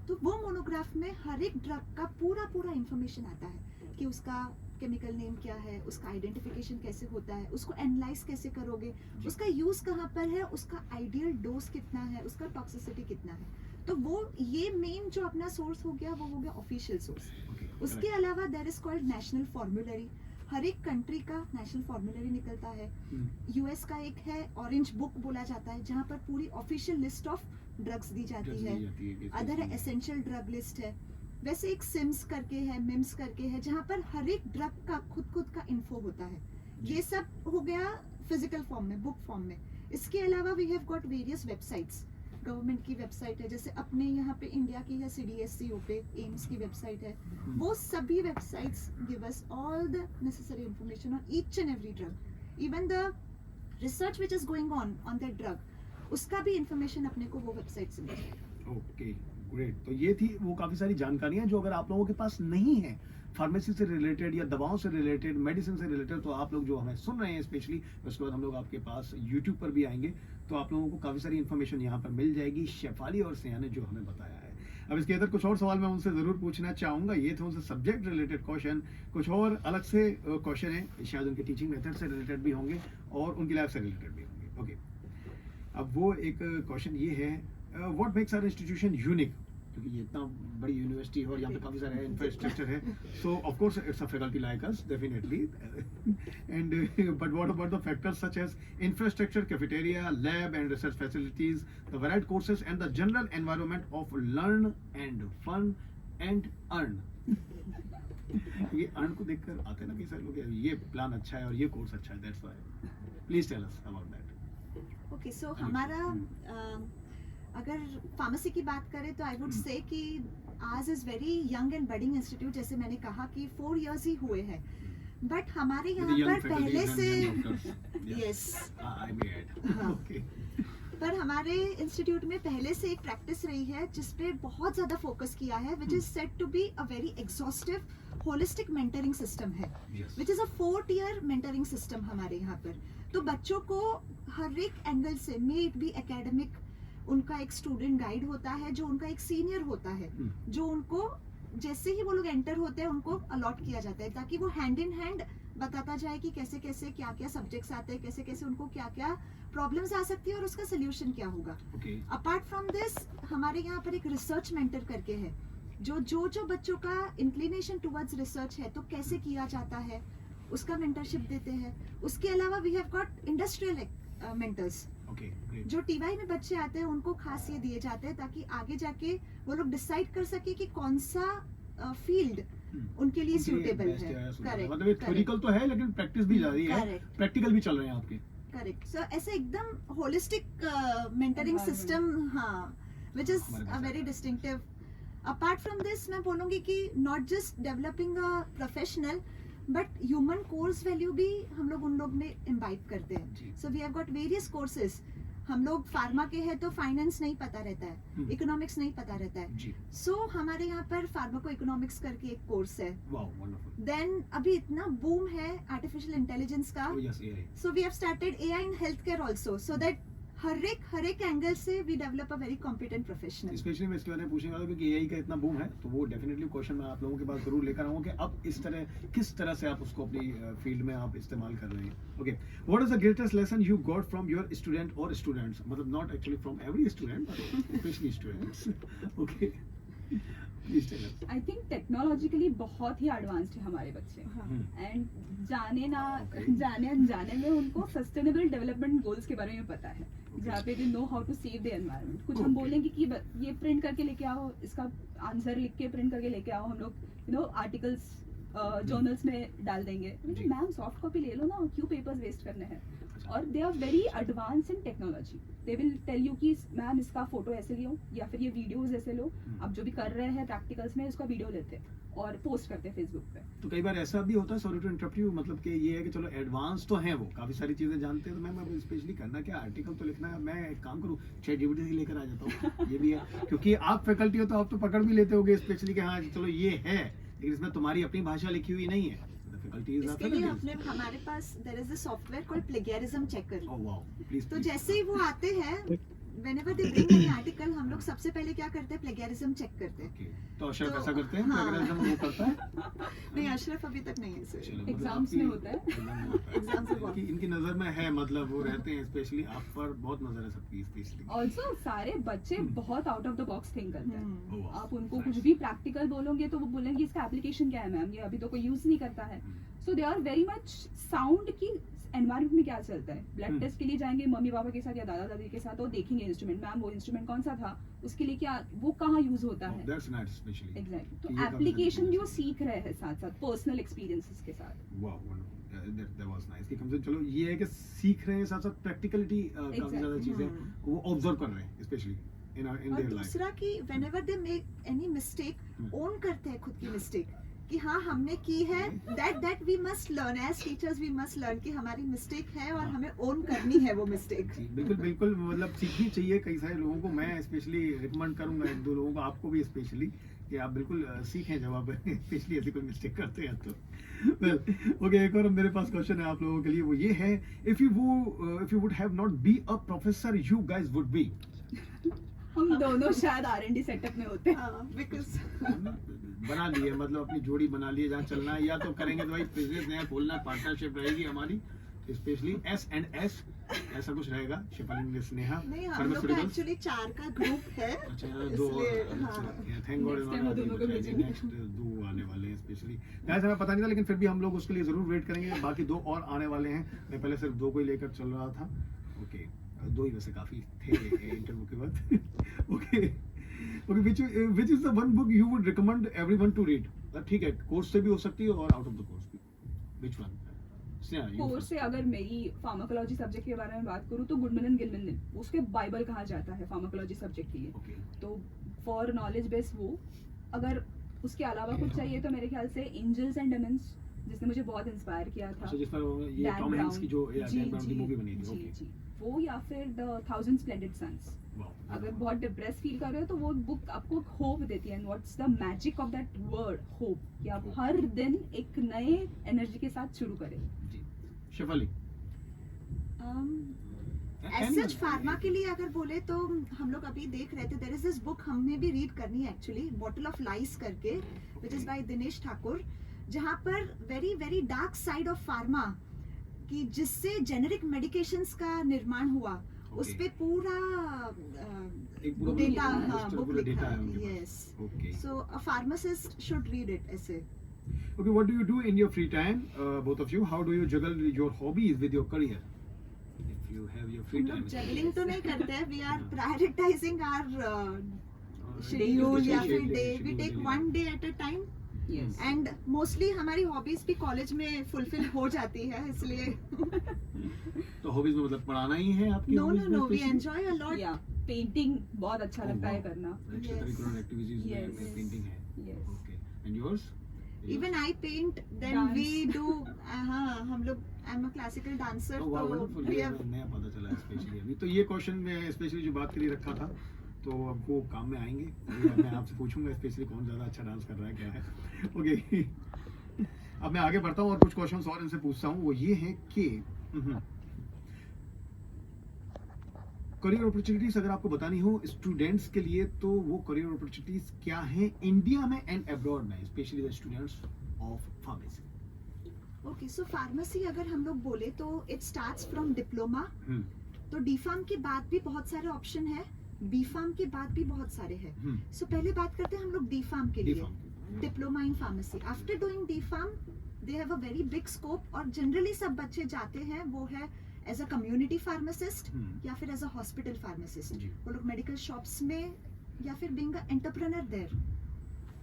तो वो मोनोग्राफ में हर एक ड्रग का पूरा इंफॉर्मेशन आता है कि उसका केमिकल नेम क्या है, उसका आइडेंटिफिकेशन कैसे होता है, उसको एनालाइज कैसे करोगे, उसका यूज कहाँ पर है, उसका आइडियल डोज कितना है, उसका टॉक्सिसिटी कितना है. तो वो ये मेन जो अपना सोर्स हो गया वो हो गया ऑफिशियल सोर्स. उसके अलावा there is called national formulary. हर एक कंट्री का नेशनल फॉर्मूलरी निकलता है. यूएस का एक है ऑरेंज बुक बोला जाता है जहाँ पर पूरी ऑफिशियल लिस्ट ऑफ ड्रग्स दी जाती है. अदर है एसेंशियल ड्रग लिस्ट है. वैसे एक सिम्स करके है, मिम्स करके है, जहाँ पर हर एक ड्रग का खुद का इन्फो होता है. ये सब हो गया फिजिकल फॉर्म में, बुक फॉर्म में. इसके अलावा we have got various websites. Government की वेबसाइट है, जैसे अपने यहाँ पे इंडिया की है CDSCO पे एम्स की वेबसाइट है. वो सभी websites give us all the necessary information on each and every drug. Even the research which is going on that drug, उसका भी इंफॉर्मेशन अपने को वो वेबसाइट से मिल जाएगा। Okay great. तो ये थी वो काफ़ी सारी जानकारियां जो अगर आप लोगों के पास नहीं है फार्मेसी से रिलेटेड या दवाओं से रिलेटेड, मेडिसिन से रिलेटेड, तो आप लोग जो हमें सुन रहे हैं स्पेशली, उसके बाद हम लोग आपके पास यूट्यूब पर भी आएंगे तो आप लोगों को काफ़ी सारी इन्फॉर्मेशन यहाँ पर मिल जाएगी शेफाली और सिया ने जो हमें बताया है। अब इसके अंदर कुछ और सवाल मैं उनसे ज़रूर पूछना चाहूँगा। ये थे उनसे सब्जेक्ट रिलेटेड क्वेश्चन, कुछ और अलग से क्वेश्चन हैं, शायद उनके टीचिंग मेथड से रिलेटेड भी होंगे और उनकी लाइफ से रिलेटेड भी होंगे। ओके, अब वो एक क्वेश्चन ये है, what makes our institution unique, क्योंकि ये इतना बड़ी यूनिवर्सिटी है और यहाँ पे काफ़ी सारे इंफ्रास्ट्रक्चर है, so of course it's a faculty like us definitely, and but what about the factors such as infrastructure, cafeteria, lab and research facilities, the varied courses and the general environment of learn and fun and earn. ये earn को देखकर आते हैं ना कई सारे लोग, ये प्लान अच्छा है और ये कोर्स अच्छा है, that's why please tell us about that. Okay, so हमारा अगर फार्मेसी की बात करें तो आई वुड से कि आज is very young and budding institute, जैसे मैंने कहा कि 4 years ही हुए हैं, बट हमारे यहाँ पर पहले से यस आई मे ऐड, हाँ। ओके, पर हमारे इंस्टीट्यूट में पहले से एक प्रैक्टिस रही है जिसपे बहुत ज्यादा फोकस किया है, which is set to be a very exhaustive holistic mentoring system है, which is a 4-tier mentoring system हमारे यहाँ पर। तो बच्चों को हर एक एंगल से, मे इट बी एकेडमिक, उनका एक स्टूडेंट गाइड होता है जो उनका एक सीनियर होता है, जो उनको जैसे ही वो लोग एंटर होते हैं उनको अलॉट किया जाता है, ताकि वो हैंड इन हैंड बताता जाए कि कैसे कैसे क्या क्या सब्जेक्ट्स आते हैं, कैसे कैसे उनको क्या क्या प्रॉब्लम्स आ सकती है और उसका सोल्यूशन क्या होगा। अपार्ट फ्रॉम दिस हमारे यहाँ पर एक रिसर्च मेंटर करके है, जो बच्चों का इंक्लिनेशन टुवर्ड्स रिसर्च है तो कैसे किया जाता है उसका मेंटरशिप देते हैं। उसके अलावा we have got industrial mentors, जो टीवाई में बच्चे आते हैं उनको खास ये दिए जाते हैं ताकि आगे जाके वो लोग डिसाइड कर सके कि कौन सा फील्ड उनके लिए सूटेबल है। करेक्ट, मतलब ये थ्योरिकल तो है लेकिन प्रैक्टिस भी जारी है, प्रैक्टिकल भी चल रहे हैं आपके। करेक्ट, सो ऐसे एकदम होलिस्टिक मेंटरिंग सिस्टम, हाँ, which is a very distinctive. Apart from this मैं बोलूंगी कि not just developing a professional but human course value भी हम लोग उन लोग में इम्बाइब करते हैं। So we have got various courses. हम लोग फार्मा के हैं तो फाइनेंस नहीं पता रहता है, इकोनॉमिक्स नहीं पता रहता है, सो हमारे यहाँ पर फार्माको इकोनॉमिक्स करके एक कोर्स है। देन अभी इतना बूम है आर्टिफिशियल इंटेलिजेंस का, so we have started AI in health care also, so that हर एक एंगल से we develop a very competent professional. Specially मैं इसके बारे में पूछने वाला हूं क्योंकि एआई का इतना बूम है, तो वो डेफिनेटली क्वेश्चन मैं आप लोगों के पास जरूर लेकर आऊंगा कि अब इस तरह किस तरह से आप उसको अपनी फील्ड में आप इस्तेमाल कर रहे हैं। Okay, what is the greatest lesson you got from your student और स्टूडेंट्स, मतलब not actually from every student, specially students. Okay, I think technologically बहुत ही एडवांस्ड है हमारे बच्चे, एंड जाने अनजाने में उनको सस्टेनेबल डेवलपमेंट गोल्स के बारे में पता है, जहाँ पे they know how to save the environment. कुछ हम बोलेंगे कि ये प्रिंट करके लेके आओ, इसका आंसर लिख के प्रिंट करके लेके आओ, हम लोग आर्टिकल्स जर्नल्स में डाल देंगे, मैम सॉफ्ट कॉपी ले लो ना, क्यों पेपर्स वेस्ट करने हैं। और they are very advance in technology, they will tell you कि मैम इसका फोटो ऐसे लियो या फिर ये वीडियोस ऐसे लो, आप जो भी कर रहे हैं प्रैक्टिकल्स में उसका वीडियो लेते हैं और पोस्ट करते हैं फेसबुक पे। तो कई बार ऐसा भी होता है, सॉरी टू इंटरप्ट यू, मतलब कि ये है कि चलो एडवांस तो हैं, वो काफी सारी चीजें जानते हैं, तो मैं स्पेशली करना क्या, आर्टिकल तो लिखना है, मैं एक काम करूँ ChatGPT से लेकर आ जाता हूँ। ये भी है क्योंकि आप फैकल्टी हो तो आप तो पकड़ भी लेते होगे स्पेशली कि हाँ चलो ये है, लेकिन इसमें तुम्हारी अपनी भाषा लिखी हुई नहीं है। इसके लिए हमारे पास there is a software called plagiarism checker. Oh wow, please. तो जैसे ही वो आते हैं, whenever they bring any article, हम लोग सबसे पहले क्या करते हैं, प्लेगियरिज्म चेक करते हैं। तो अशरफ ऐसा करते हैं, हाँ। प्लेगियरिज्म वो करता है? नहीं, अशरफ अभी तक नहीं है सर, चलो, एग्जाम्स में होता है, एग्जाम्स में बहुत। इनकी नजर में है, मतलब वो रहते हैं, स्पेशली आप पर बहुत नजर है सबकी स्पेशली। ऑल्सो सारे बच्चे बहुत out of the box think करते हैं। Oh, wow. आप उनको कुछ भी प्रैक्टिकल बोलोगे तो वो बोलेंगे इसका एप्लीकेशन क्या है मैम, ये अभी तो कोई यूज नहीं करता है। So they are very much sound की एनवायरनमेंट में क्या चलता है। ब्लड टेस्ट के लिए जाएंगे मम्मी पापा के साथ या दादा दादी के साथ, तो देखेंगे इंस्ट्रूमेंट, मैम वो इंस्ट्रूमेंट कौन सा था, उसके लिए क्या, वो कहाँ यूज होता है। दैट्स नाइस, स्पेशली एग्जैक्टली, तो एप्लीकेशन भी वो सीख रहे हैं साथ साथ पर्सनल एक्सपीरियंसेस के साथ। वाओ, दैट वाज नाइस कि कम से चलो ये है कि सीख रहे हैं, साथ साथ प्रैक्टिकलिटी काफी ज्यादा चीजें वो ऑब्जर्व कर रहे हैं, स्पेशली इन और देयर लाइफ। दूसरा कि whenever they make any mistake, own करते हैं खुद की मिस्टेक, कि हाँ हमने की है, that we must learn as teachers, we must learn कि हमारी मिस्टेक है और हमें ओन करनी है वो मिस्टेक। जी, बिल्कुल बिल्कुल, मतलब सीखनी चाहिए कई सारे लोगों को। मैं स्पेशली रिकमेंड करूंगा एक दो लोगों को, आपको भी स्पेशली, कि आप बिल्कुल सीखें जब आप स्पेशली ऐसी कोई मिस्टेक करते हैं तो। वेल ओके, एक और मेरे पास क्वेश्चन है आप लोगों के लिए, वो ये है, if you would have not be a professor, you guys would be. हम दोनों शायद R&D सेटअप में होते हैं। बिकॉज बना लिए, मतलब अपनी जोड़ी बना लिए, जहाँ चलना है, या तो करेंगे तो भाई बिजनेस नया खोलना, पार्टनरशिप रहेगी हमारी, स्पेशली S&S ऐसा कुछ रहेगा। शिफाली, स्नेहा, नहीं, हम लोग का एक्चुअली 4 का ग्रुप है। अच्छा, दो, इसलिए, हाँ। थैंक गॉड Next time वो दोनों को भेजेंगे। नेक्स्ट 2 आने वाले हैं स्पेशली। गाइस हमें पता नहीं था, लेकिन फिर भी हम लोग उसके लिए जरूर वेट करेंगे। बाकी 2 और आने वाले हैं, मैं पहले सिर्फ 2 को ही लेकर चल रहा था। ओके, 2 ही वैसे काफी थे इंटरव्यू के बाद। Okay okay, which is the one book you would recommend everyone to read? ठीक है, कोर्स से भी हो सकती है और आउट ऑफ द कोर्स भी, which one? कोर्स से अगर मेरी फार्माकोलॉजी सब्जेक्ट के बारे में बात करूँ तो गुडमैन एंड गिलमैन ने उसके बाइबल कहा जाता है फार्माकोलॉजी सब्जेक्ट के लिए। Okay. तो फॉर नॉलेज बेस वो, अगर उसके अलावा कुछ चाहिए तो मेरे ख्याल से एंजल्स एंड डेमन्स, जिसने मुझे बहुत इंस्पायर किया था। अच्छा, जिस पर ये Dan टॉम हैंक्स Brown। की जो जी, डैन ब्राउन की जी, मूवी बनी थी। जी, ओके, जी, वो या फिर द 1000 स्प्लेंडेड सन्स। अगर बहुत डिप्रेस फील कर रहे हो तो वो बुक आपको होप देती है। And what's the magic of that word hope, कि आप हर दिन एक नए एनर्जी के साथ शुरू करें। जी। शिफाली, एज सच फार्मा के लिए अगर बोले तो हम लोग अभी देख रहे थे, देयर इज दिस बुक हमें भी रीड करनी है एक्चुअली, बॉटल ऑफ लाइस करके, which is by Dinesh Thakur, जहाँ पर very very dark side of pharma कि जिससे जेनेरिक मेडिकेशंस का निर्माण हुआ, उस पे पूरा एक पूरा डेटा, पूरा हाँ, बुक पूरा लिखा डेटा है है। उनके पास। Yes, okay so a pharmacist should read it ऐसे। Okay, what do you do in your free time, both of you? How do you juggle your hobbies with your career? If you have your free हम time. लोग juggling तो नहीं करते हैं, we are prioritising our schedule schedule या फिर day, we schedule take daily. One day at a time. Yes, and mostly हमारी hobbies भी कॉलेज में फुलफिल हो जाती है, इसलिए तो हॉबीज में मतलब पढ़ाना ही है आपकी? नो hobbies नो में no, we especially? Enjoy a lot. या पेंटिंग बहुत अच्छा Oh, लगता है wow. करना। Extracurricular activities में Yes. पेंटिंग है। Yes, Okay. And yours? Even I paint, then Dance. We do, हाँ हम लोग, I am a classical dancer, Oh, wow, तो wonderful. वी ये हैव, नया पता चला स्पेशली अभी। तो ये क्वेश्चन में स्पेशली जो बात के लिए रखा था, तो अब वो काम में आएंगे। अभी मैं आपसे पूछूंगा स्पेशली कौन ज़्यादा अच्छा डांस कर रहा है, क्या है। ओके, अब मैं आगे बढ़ता हूँ और कुछ क्वेश्चंस और इनसे पूछता हूँ। वो ये है कि करियर अपॉर्चुनिटीज अगर आपको बतानी हो स्टूडेंट्स के लिए, तो वो करियर अपॉर्चुनिटीज क्या हैं इंडिया में एंड अब्रॉड में, specially the students of pharmacy? Okay, so pharmacy अगर हम लोग बोले तो इट स्टार्ट्स फ्रॉम डिप्लोमा। तो डी फार्म के बाद भी बहुत सारे ऑप्शन है, बी फार्म के बाद भी बहुत सारे हैं। सो पहले बात करते हैं हम लोग डी फार्म के लिए, diploma in pharmacy. After doing D pharm they have a very big scope, और जनरली सब बच्चे जाते हैं वो है एज अ कम्युनिटी फार्मासिस्ट या फिर एज अ हॉस्पिटल फार्मासिस्ट। जी। वो लोग मेडिकल शॉप्स में या फिर बीइंग अ एंटरप्रेन्योर देयर,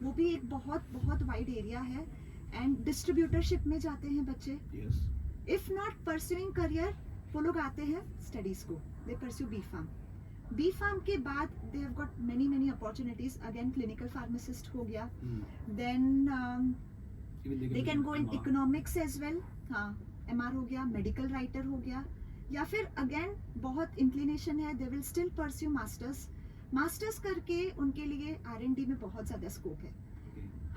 वो भी एक बहुत बहुत वाइड एरिया है। एंड डिस्ट्रीब्यूटरशिप में जाते हैं बच्चे। Yes. If not pursuing career, वो लोग आते हैं स्टडीज को, they pursue B pharm. B pharm के बाद they have got many many opportunities, again clinical pharmacist हो गया, then they can go in economics as well, हाँ एमआर हो गया, मेडिकल राइटर हो गया, या फिर अगेन बहुत इंक्लिनेशन है, they will still pursue masters. Masters करके उनके लिए R&D में बहुत ज्यादा स्कोप है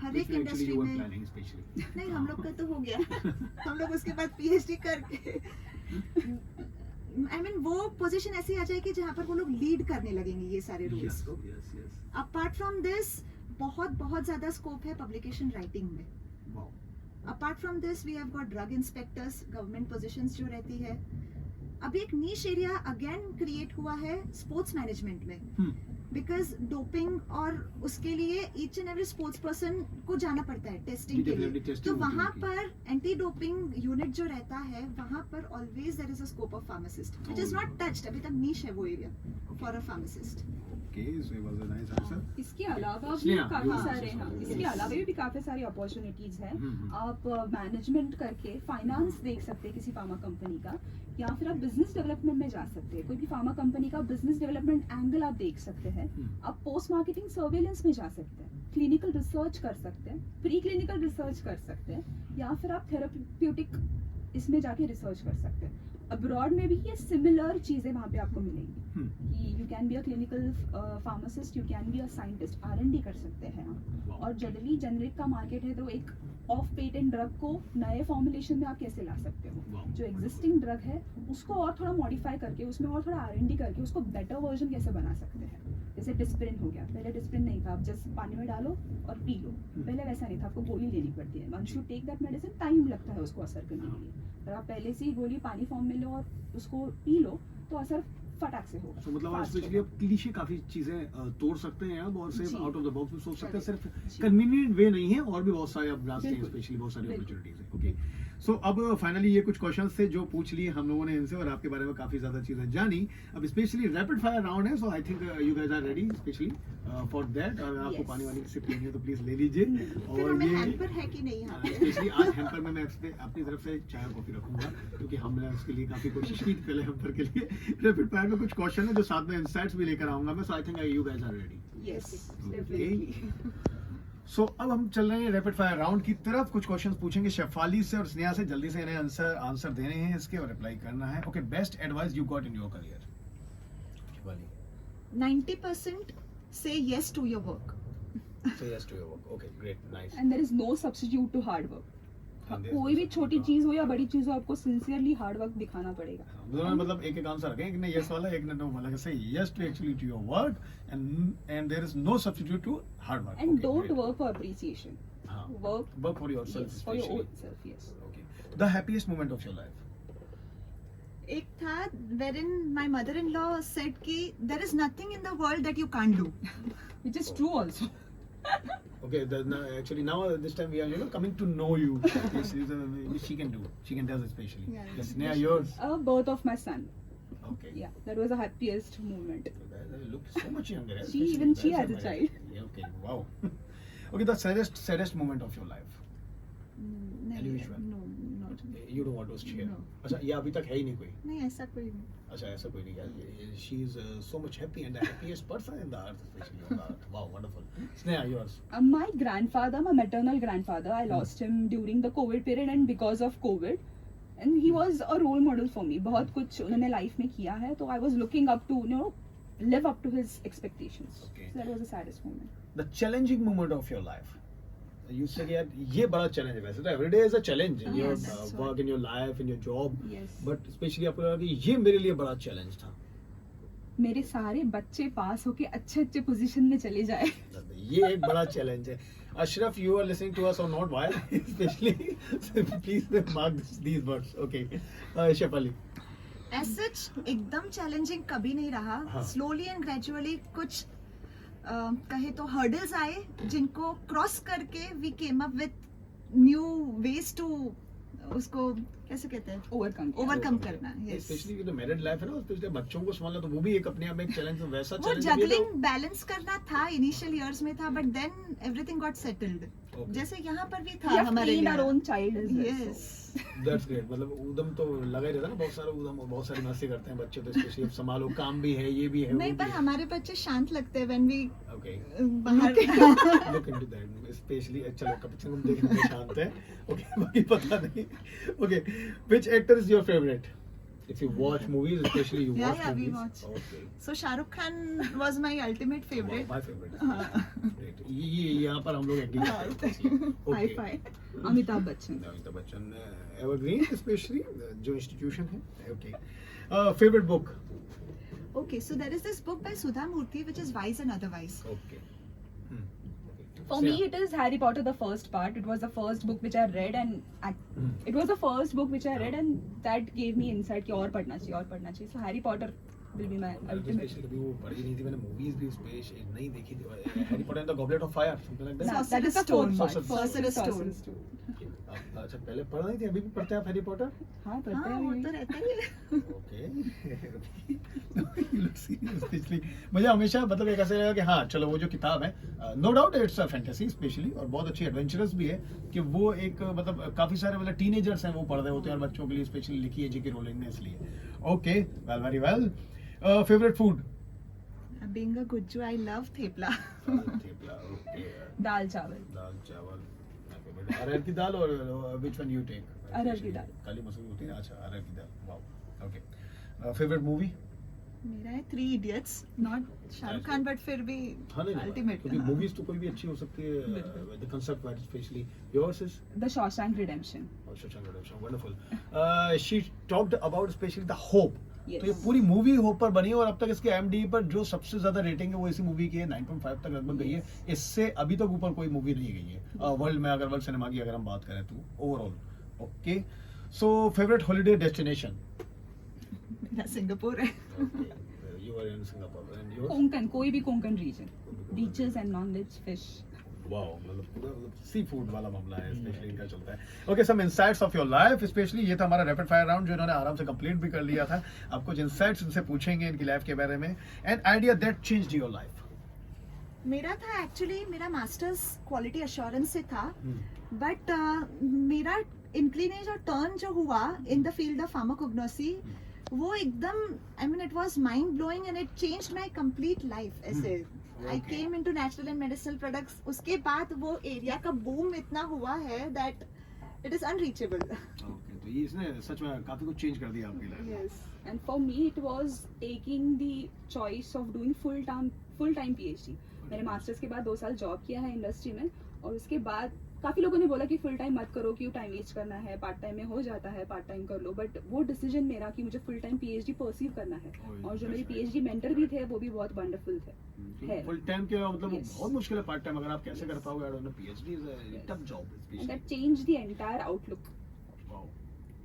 हर एक इंडस्ट्री में। नहीं, हम लोग का तो हो गया हम लोग उसके बाद PhD करके आई मीन वो पोजीशन ऐसी आ जाएगी जहाँ पर वो लोग लीड करने लगेंगे ये सारे रोल्स को। अपार्ट फ्रॉम दिस बहुत बहुत ज्यादा स्कोप है पब्लिकेशन राइटिंग में। Apart from this we have got drug inspectors, government positions जो रहती है। अभी एक नीश एरिया अगेन क्रिएट हुआ है स्पोर्ट्स मैनेजमेंट में, बिकॉज डोपिंग और उसके लिए each and every sports person को जाना पड़ता है टेस्टिंग के लिए। तो वहाँ पर एंटी डोपिंग यूनिट जो रहता है, वहाँ पर always there is a scope of pharmacist which is not touched, अभी तक नीश है वो एरिया फॉर अ फार्मासिस्ट। इसके अलावा भी स्नेहा, काफी you सारे, answer हाँ, something. इसके अलावा भी काफी सारी अपॉर्चुनिटीज है। हम्म। आप मैनेजमेंट करके फाइनेंस देख सकते हैं किसी फार्मा कंपनी का, या फिर आप बिजनेस डेवलपमेंट में जा सकते हैं। कोई भी फार्मा कंपनी का बिजनेस डेवलपमेंट एंगल आप देख सकते हैं। आप पोस्ट मार्केटिंग सर्वेलेंस में जा सकते हैं। क्लिनिकल रिसर्च कर सकते हैं, प्री क्लिनिकल रिसर्च कर सकते हैं, या फिर आप थेराप्यूटिक इसमें जाके रिसर्च कर सकते हैं। अब्रॉड में भी ये सिमिलर चीज़ें वहाँ पे आपको मिलेंगी कि you can be a clinical pharmacist, you can be a scientist, R&D कर सकते हैं आप। और जनरली जेनरिक का मार्केट है, तो एक ऑफ पेटेंट ड्रग को नए फॉर्मुलेशन में आप कैसे ला सकते हो, जो एग्जिस्टिंग ड्रग है उसको और थोड़ा मॉडिफाई करके, उसमें और थोड़ा R&D करके उसको बेटर वर्जन कैसे बना सकते हैं। जैसे डिस्प्रिन हो गया, पहले डिस्प्रिन नहीं था, आप जस्ट पानी में डालो और पी लो। पहले वैसा नहीं था, आपको गोली लेनी पड़ती है, once you take that medicine time लगता है उसको असर करने के लिए। अगर आप पहले से ही गोली पानी फॉर्म में लो और उसको पी लो तो असर फटाक से होगा। तो मतलब fast स्पेशली होगा। आप क्लीशे काफी चीजें तोड़ सकते हैं अब और सिर्फ जी। आउट ऑफ द बॉक्स भी सोच सकते हैं, सिर्फ जी। कन्वीनियंट वे नहीं है, और भी बहुत सारे अब रास्ते हैं, बिल्कुल। स्पेशली बहुत सारी बिल्कुल। अपॉर्चुनिटीज हैं। ओके, सो अब फाइनली ये कुछ क्वेश्चंस थे जो पूछ लिए हम लोगों ने इनसे, और आपके बारे में काफी ज्यादा चीजें जानी। अब स्पेशली रैपिड फायर राउंड है, so I think you guys are ready specially for that. और आपको Yes. पानी वानी की सिप लेनी है तो प्लीज ले लीजिए। फिर और हमें ये हैम्पर है कि नहीं यहाँ पे? स्पेशली आज हैम्पर में मैं अपनी तरफ से चाय और कॉफी रखूंगा, क्योंकि हमने उसके लिए काफी कोशिश की पहले हैम्पर के लिए। रैपिड फायर में कुछ क्वेश्चन है जो साथ में इंसाइट्स भी लेकर आऊंगा मैं, so I think you guys are ready. Yes, Okay. definitely. सो अब हम चल रहे हैं रैपिड फायर राउंड की तरफ। कुछ क्वेश्चंस पूछेंगे शेफाली से और स्नेहा से, जल्दी से इन्हें आंसर देने हैं इसके और रिप्लाई करना है। Okay, best advice you got in your career? Shefali 90% say yes to your work. Say yes to your work. Okay, great, nice. And there is no substitute to hard work. And there is कोई no भी substitute छोटी to- चीज हो या बड़ी चीज हो, आपको सिंसियरली हार्ड वर्क दिखाना पड़ेगा। दोनों में मतलब एक एक आंसर रखें, एक ने यस वाला, एक ने नो वाला। Say yes to actually to your work and there is no substitute to hard work. And don't work for appreciation. हाँ, Work work for yourself yes, for your own self. Yes. Okay, the happiest moment of your life? एक था wherein my mother-in-law said कि there is nothing in the world that you can't do. Which is true also. Okay, actually now this time we are coming to know you. Yes, which she can do. She can does especially. Yeah. Yes, Neha, yours. Birth of my son. Okay. Yeah, that was the happiest moment. You look so much younger. eh? She- Especially even she guys has are a married. child. Yeah, okay, wow. Okay, the saddest moment of your life. नहीं, Unusual. no, not. You don't want to share. No. अच्छा, ये अभी तक है ही नहीं कोई. नहीं ऐसा कोई नहीं. अच्छा, ऐसा कोई नहीं है. She is so much happy and the happiest person in the earth, especially on the earth. Wow, wonderful. Sneha, yours. My grandfather, my maternal grandfather, I lost him during the COVID period and because of COVID. And he was a role model for me. बहुत कुछ उन्होंने life में किया है, तो I was looking up to, live up to his expectations. Okay. So that was the saddest moment. The challenging moment of your life. You said यार ये बड़ा चैलेंज है, वैसे तो every day is a challenge in your Yes, that's work, right. in your life, in your job. Yes. But especially आपको लगा कि ये मेरे लिए बड़ा चैलेंज था. मेरे सारे बच्चे पास होके अच्छे अच्छे पोजीशन में चले जाए. ये एक बड़ा चैलेंज है. Ashraf, you are listening to us or not? Why? Especially, so please mark these words. Okay. Shefali. As such एकदम चैलेंजिंग कभी नहीं रहा. हाँ. स्लोली एंड ग्रेजुअली कुछ कहे तो हर्डल्स आए जिनको क्रॉस करके we came up with new ways to उसको कैसे कहते हैं ओवरकम करना. Yes. Especially जो मैरिड लाइफ है ना, especially बच्चों को संभालना, तो वो भी एक अपने आप में एक चैलेंज, वैसा वो चैलेंज जगलिंग बैलेंस करना था इनिशियल इयर्स में था, but then everything got settled. Okay. जैसे यहाँ पर भी We था have हमारे trained our लिए. own child as well. Yes. That's great. मतलब उदम तो लगा ही रहता है ना, बहुत सारा उदम, बहुत सारी मस्ती करते हैं बच्चे, तो स्पेशली अब संभालो, काम भी है, ये भी है, नहीं, पर हमारे बच्चे शांत लगते हैं व्हेन वी ओके, बाहर. Look into that specially. चलो कब तक हम देखने में शांत है. ओके, बाकी पता नहीं. Okay, which actor is your favourite? If you watch movies, especially you Yeah, watch yeah, we movies. watch. Okay. So Shahrukh Khan was my ultimate favorite. My favorite. हाँ. Great. ये यहाँ पर हम लोग एग्री करते हैं. High Okay. five. Amitabh Bachchan. Amitabh Bachchan, evergreen, specially जो institution है. Okay, favourite book? Okay, so there is this book by Sudha Murthy which is Wise and Otherwise. Okay. For me, it is Harry Potter, the first part. It was the first book which I read, and it was the first book which I read, and that gave me insight कि और पढ़ना चाहिए, और पढ़ना चाहिए. So Harry Potter will be my ultimate. Specially कभी वो पढ़ी नहीं थी मैंने, मूवीज भी उस पे नहीं देखी थी. Harry Potter and the goblet of fire, something like that. That is the Sorcerer's fourth Stone. part. Sorcerer's Sorcerer's Stone. अच्छा, पहले पढ़ा नहीं थी, अभी भी पढ़ते हैं आप हैरी पॉटर? हाँ, पढ़ते हाँ, हैं वो अभी तो भी. रहता ही है. ओके. स्पेशली मुझे हमेशा मतलब एक ऐसा लगा कि हाँ चलो वो जो किताब है, no doubt it's a fantasy specially, और बहुत अच्छी एडवेंचरस भी है, कि वो एक मतलब काफी सारे मतलब टीनेजर्स हैं वो पढ़ रहे होते हैं, और बच्चों के लिए स्पेशली लिखी है जेके रोलिंग ने, इसलिए. Okay, well, very well. Favourite food? Being a Gujju, I love thepla. Thepla, okay, दाल चावल, दाल चावल, अरहर की दाल और which one you take? अरहर की दाल। काली मसूर होती है, अच्छा अरहर की दाल, वाओ, ओके। Favourite movie? मेरा है 3 Idiots, not Shahrukh Khan but फिर भी हाँ नहीं, ultimate. क्योंकि मूवीज तो कोई भी अच्छी हो सकती है, the concept wise especially. Yours is? The Shawshank redemption. Shawshank Redemption, wonderful. She talked about especially the hope. Yes. तो ये पूरी मूवी होप पर बनी है और अब तक इसके IMDb पर जो सबसे ज्यादा रेटिंग है वो इसी मूवी की है, 9.5 तक लगभग गई है। इससे अभी तक ऊपर कोई मूवी नहीं गई है वर्ल्ड में, अगर वर्ल्ड सिनेमा की अगर हम बात करें तो overall. Okay, so favourite holiday destination? मेरा सिंगापुर है. You are in Singapore and yours? Konkan, कोई भी Konkan region, beaches and non veg fish. Wow, मतलब पूरा सी फूड वाला मामला है, स्पेशली इनका चलता है। Okay, some insights of your life, specially ये था हमारा रैपिड फायर राउंड जो इन्होंने आराम से कंप्लीट भी कर लिया था। आप कुछ इनसाइट्स इनसे पूछेंगे इनकी लाइफ के बारे में, an idea that changed your life. मेरा था एक्चुअली, मेरा मास्टर्स क्वालिटी एश्योरेंस से था, बट मेरा इंक्लिनेज और टर्न जो हुआ in the field of pharmacognosy, वो एकदम, I mean it was mind blowing and it changed my complete life. ऐसे I came into natural and medicinal products. उसके बाद वो एरिया का बूम इतना हुआ है that it is unreachable. Okay, तो ये इसने सच में काफी कुछ चेंज कर दिया आपकी लाइफ में। Yes, and for me it was taking the choice of doing full time PhD. मैंने मास्टर्स के बाद 2 साल जॉब किया है इंडस्ट्री में, और उसके बाद काफी लोगों ने बोला कि फुल टाइम मत करो, क्यों टाइम वेस्ट करना है, पार्ट टाइम में हो जाता है, पार्ट टाइम कर लो, बट वो डिसीजन मेरा कि मुझे फुल टाइम PhD परसीव करना है। और जो मेरे PhD मेंटर भी थे वो भी बहुत वंडरफुल थे। है। फुल टाइम के मतलब Yes. बहुत मुश्किल है पार्ट टाइम, अगर आप कैसे कर पाओगे? I don't know, PhD is a tough job And specially that changed the entire outlook.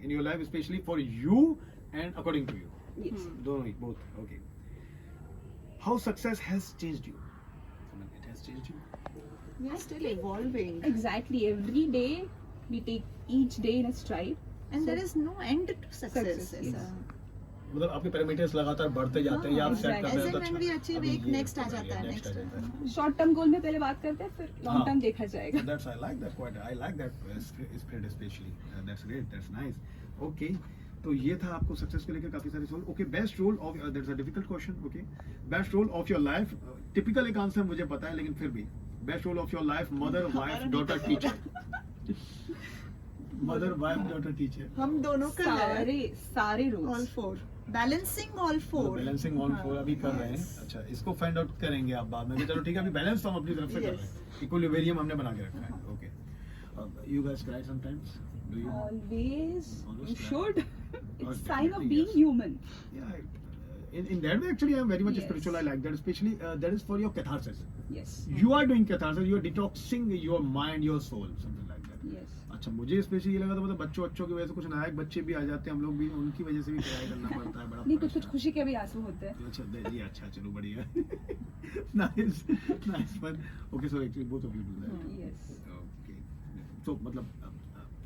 In your life, specially for you and according to you, Yes. दोनों ही, both. Okay, how success has changed you? It has changed you? We are still evolving Exactly. Every day we take each day in a stride. And there is no end to success. Success, yes. मतलब आपके parameters लगातार बढ़ते जाते हैं या आप हाँ, set कर रहे हो तो As and when we achieve, अभी एक ये next आ जाता है, next next आ जाता है। शॉर्ट टर्म गोल में पहले बात करते हैं, फिर हाँ। लॉन्ग टर्म देखा जाएगा। That's I like that quite. I like that spirit especially. That's great. That's nice. Okay. तो ये था आपको सक्सेस को लेकर काफी सारे सवाल। Okay, best role of, that's a difficult question. Okay, best role of your life, typical एक आंसर मुझे पता है लेकिन फिर भी best role of your life, mother, wife, daughter, teacher. Mother, wife, daughter, teacher. हम दोनों का सारे all rules. 4 balancing all 4. Balancing on 4 अभी कर रहे हैं। अच्छा, इसको फाइंड आउट करेंगे आप बाद में। चलो ठीक है, अभी बैलेंस तो हम अपनी तरफ से कर रहे हैं, इक्विलिब्रियम हमने बना के रखा है। Okay, you guys cry sometimes? Do you? Always, Always you try. should. Oh, It's sign of definitely, being yes. human. Yeah, in that way actually I am very much Yes. spiritual. I like that, especially that is for your catharsis. Yes. You are doing catharsis, you are detoxing your mind, your soul, something like that. Yes. अच्छा, मुझे specially ये लगा था, मतलब बच्चों की वजह से कुछ नायक बच्चे भी आ जाते हैं, हम लोग भी उनकी वजह से भी ट्राई करना पड़ता है, बड़ा नहीं, कुछ परेशान। खुशी के भी आंसू होते हैं। अच्छा, जी, अच्छा, चलो बढ़िया। Nice, nice one. Okay, so actually both of you do that. Yes. Okay, तो मतलब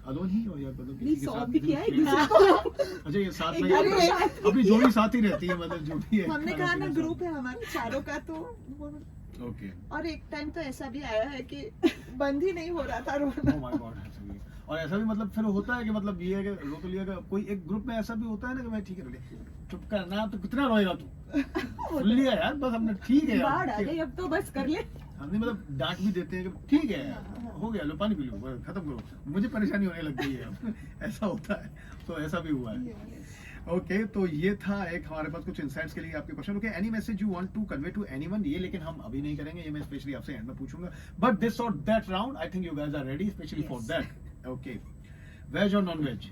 अलोन ही हो या मतलब नहीं, किसी के सौंप साथ भी किया है किसी किसी के- को। अच्छा, ये साथ में अरे, अपनी जोड़ी साथ ही रहती है, मतलब जो भी है हमने खाना कहा ना पीना ग्रुप है हमारे चारों का, तो साथ। ओके, और एक टाइम तो ऐसा भी आया है कि बंद ही नहीं हो रहा था रोना. ओह माय गॉड, ऐसा भी। और ऐसा भी मतलब फिर होता है कि मतलब ये है कि रो तो लिया, कोई एक ग्रुप में ऐसा भी होता है ना कि भाई ठीक है रोले, चुप कर ना, तो कितना रोएगा तू, सुन लिया यार, बस हमने ठीक है बाढ़ आ यार, गई, अब तो बस कर ले। हमने मतलब डांट भी देते हैं कि ठीक है यार, हो गया, लो पानी पी लो, बस खत्म करो, मुझे परेशानी होने लग गई है। ऐसा होता है, तो ऐसा भी हुआ है। ओके, तो ये था एक हमारे पास कुछ इंसाइट्स के लिए आपके question. Okay, any message you want to convey to anyone, ये लेकिन हम अभी नहीं करेंगे, ये मैं स्पेशली आपसे एंड में पूछूंगा, बट दिस और that round I think you guys are ready specially for that. Okay, veg और non veg?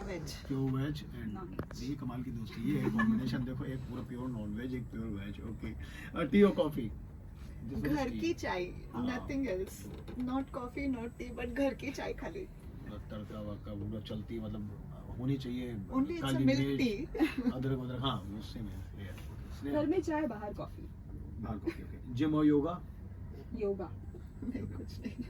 Veg. Pure veg and Non-veg. ये कमाल की दोस्ती, ये है कॉम्बिनेशन, देखो, एक पूरा प्योर नॉन वेज, एक प्योर वेज। ओके, टी और कॉफी? घर की चाय, हाँ। Nothing else, not coffee not T, but घर की चाय खाली. तड़का वड़का पूरा चलती है, मतलब होनी चाहिए, Only it's a Kali milk मिर्च, tea. अदरक वदरक, हाँ उससे में घर में चाय, बाहर कॉफी। बाहर कॉफी। ओके, जिम और योगा? योगा, नहीं, कुछ नहीं.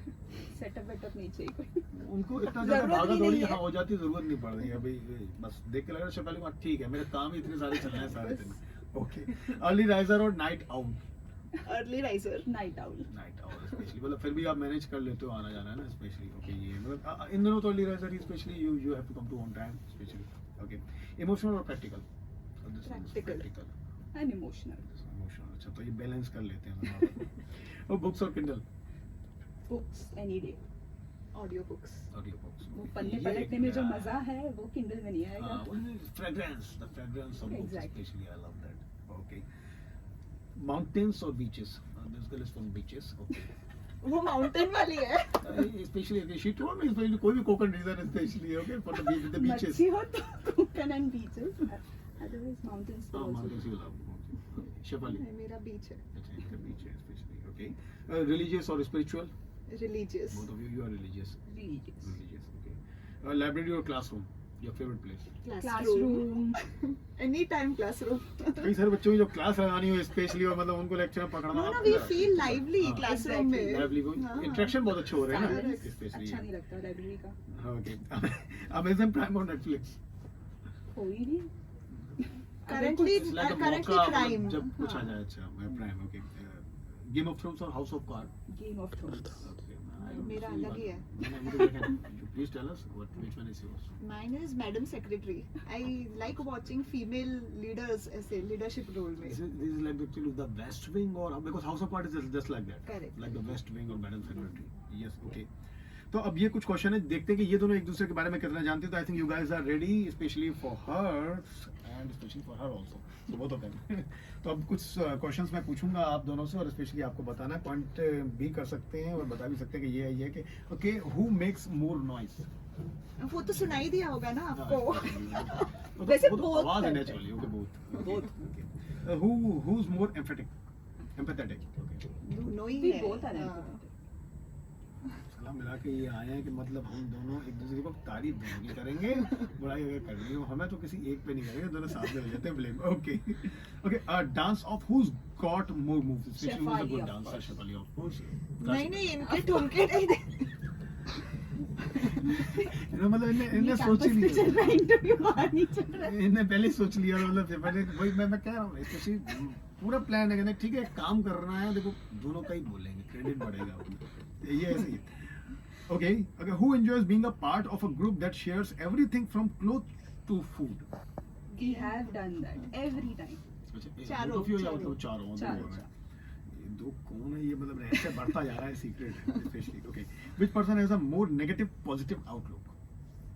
सेटअप वेटअप नहीं चाहिए कोई। उनको इतना ज्यादा जरूरत भागा भी दौड़ी नहीं है. हाँ हो जाती, जरूरत नहीं पड़ रही है अभी, बस देख के लग रहा है पहले बात ठीक है, मेरे काम ही इतने सारे चल रहे हैं सारे दिन। ओके, अर्ली राइजर और night out? Early riser. Night owl. Night out specially, मतलब फिर भी आप मैनेज कर लेते हो आना जाना है ना स्पेशली। ओके, ये मतलब इन दोनों तो अर्ली राइजर ही, specially you have to come to on time specially. Okay, emotional और practical? Practical. And emotional. Emotional, अच्छा तो ये बैलेंस कर लेते हैं मतलब। और बुक्स और Kindle, books any day. Audio books. Audio books, वो पन्ने पलटने में जो मजा है वो किंडल में नहीं आएगा। Fragrance, the fragrance of books Exactly. Specially, I love that. Okay, mountains और beaches, this girl is from beaches, okay. वो माउंटेन वाली है। Especially, she told me especially कोई भी Konkan region especially, okay, for the beach, the beaches. मच्छी हो तो Konkan and beaches, otherwise mountains तो Mountains you love. Shefali. मेरा बीच है। अच्छा, इनका beach है especially, okay. Religious or spiritual? Religious. Both of you are religious. Religious. Religious, okay. Library or classroom? Your favorite place? Classroom. Any time classroom. कई सारे बच्चों की जो क्लास लगानी हो स्पेशली, और मतलब उनको लेक्चर में पकड़ना, नो वी फील लाइवली हाँ, क्लासरूम में। lively, इंटरेक्शन बहुत अच्छे हो रहे हैं ना, Silence especially. अच्छा नहीं लगता लाइब्रेरी का। Okay. Amazon Prime और Netflix? कोई नहीं। Currently, It's like a currently मौका, crime. मतलब जब कुछ आ हाँ। जाए, अच्छा मैं Prime, okay. Game of Thrones और House of Card? Game of Thrones. मेरा अलग ही है। Please tell us which one is yours? Mine is Madam Secretary. I like watching female leaders ऐसे leadership role में. This is like actually the West Wing, or because House of Cards is just like that. Correct. Like the West Wing or Madam Secretary. Yes, okay. तो अब ये कुछ question है, देखते हैं कि ये दोनों एक दूसरे के बारे में कितना जानते हैं। तो I think you guys are ready, specially for her and specially for her also, तो बोथ ऑफ देम। तो अब कुछ क्वेश्चंस मैं पूछूंगा आप दोनों से, और स्पेशली आपको बताना है, पॉइंट भी कर सकते हैं और बता भी सकते हैं कि ये है, ये कि okay, who makes more noise? वो तो सुनाई दिया होगा ना आपको। वैसे वो तो both आवाज है करते naturally, okay, both. Both. Who is more empathetic? Okay, दोनों ही We है। both are हाँ। empathetic. सलाह मिला के ये आए हैं कि मतलब हम दोनों एक दूसरे को तारीफ दोनों की करेंगे, बुराई अगर करनी हो हमें तो किसी एक पे नहीं करेंगे, दोनों साथ में हो जाते हैं blame. Okay, okay. Dance off who's got more moves, specially who is a good Shefali, of dancer? course. Shefali, of course. नहीं नहीं, इनके ठुमके नहीं दे। मतलब इन्हें सोच ही कैंपस पे चल लिया, रहा है, इंटरव्यू बाहर नहीं चल रहा है। इन्हें पहले ही सोच लिया, मतलब शेफाली वही मैं कह रहा हूँ, स्पेशली पूरा प्लान है कि ठीक है, काम करना है, देखो दोनों का ही बोलेंगे, क्रेडिट बढ़ेगा, ये ऐसे ही। Okay, okay. Who enjoys being a part of a group that shares everything from clothes to food? We have done that every time. चारों, चारों चारों, ये दो कौन है, ये मतलब ऐसे बढ़ता जा रहा है, सीक्रेट है specially. Okay, which person has a more negative positive outlook?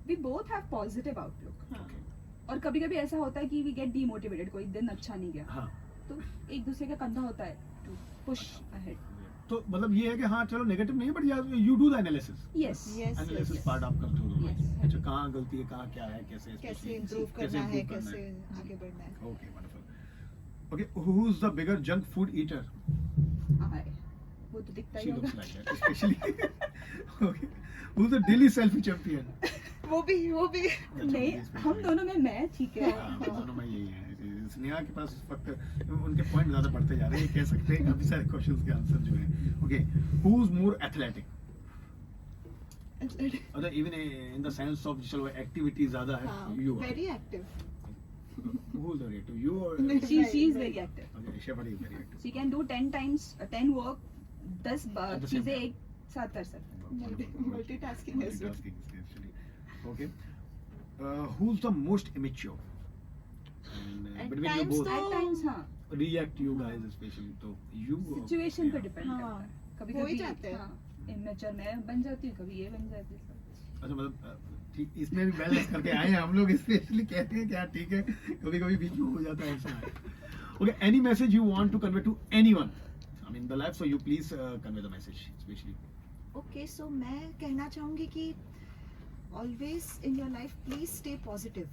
We both have positive outlook. हाँ। Okay. और कभी-कभी ऐसा होता है कि we get demotivated, कोई दिन अच्छा नहीं गया, हाँ, तो एक दूसरे का कंधा होता है to push ahead. तो मतलब ये है कि हाँ चलो नेगेटिव नहीं, but you do the analysis, Yes. Yes, analysis yes. Part आप करते हो दोनों। Yes. अच्छा, कहाँ गलती है, कहाँ क्या है, कैसे कैसे इम्प्रूव करना है, कैसे आगे बढ़ना है। Okay, wonderful. Okay, who is the bigger junk food eater? आए, वो तो दिखता ही She होगा। looks like that, especially. Okay. Who's the daily selfie champion? वो भी नहीं, हम दोनों में मैं ठीक है। हाँ, हम दोनों में यही है। स्नेहा के पास इस वक्त उनके पॉइंट ज्यादा बढ़ते जा रहे हैं, ये कह सकते हैं, काफी सारे क्वेश्चंस के आंसर जो हैं। Okay, who's more athletic? मतलब even in the sense of चलो एक्टिविटी ज्यादा है, you are. Very active. Who's the reactive? You or? She is very active. Okay, Shefali is very active. She can do 10 times 10 work, 10 At the same चीजें time. एक साथ कर सकते हैं। Multitasking as well. Multitasking essentially. Okay. Who's the most immature? And, At between you times both, तो- At times हाँ, react you guys especially, तो you situation पे yeah. डिपेंड हाँ, करता है। कभी हो ही कभी जाते हैं। हाँ, immature मैं बन जाती हूँ, कभी ये बन जाती है। अच्छा, मतलब ठीक, इसमें भी बैलेंस करके आए हैं हम लोग, स्पेशली कहते हैं कि यार ठीक है, कभी कभी बीच में हो जाता है ऐसा। Okay, any message you want to convey to anyone I mean the life, so you please convey the message specially. Okay, so मैं कहना चाहूँगी कि always in your life please stay positive.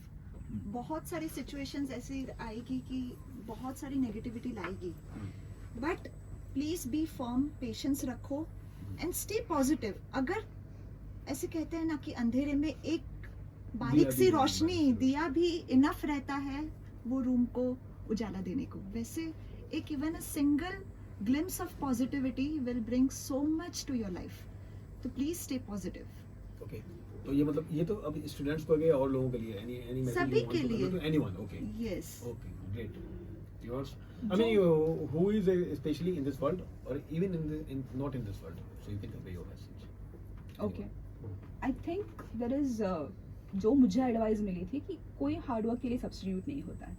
बहुत सारी सिचुएशंस ऐसी आएगी कि बहुत सारी नेगेटिविटी लाएगी, but please be firm, patience रखो एंड स्टे पॉजिटिव। अगर ऐसे कहते हैं ना कि अंधेरे में एक बारीक दिया सी भी रोशनी, बारीक सी दिया भी इनफ रहता है वो रूम को उजाला देने को। वैसे एक even a single glimpse of positivity will bring so much to your life, तो प्लीज स्टे पॉजिटिव। ओके, तो ये मतलब ये तो अब स्टूडेंट्स को गए और लोगों के लिए, एनी मैसेज सभी के लिए। To anyone? Okay, yes, okay, great. Yours? I mean, who is especially in this world, or even not in this world, so you can convey your message. Okay, I think there is जो मुझे advice मिली थी कि कोई hard work के लिए substitute नहीं होता है।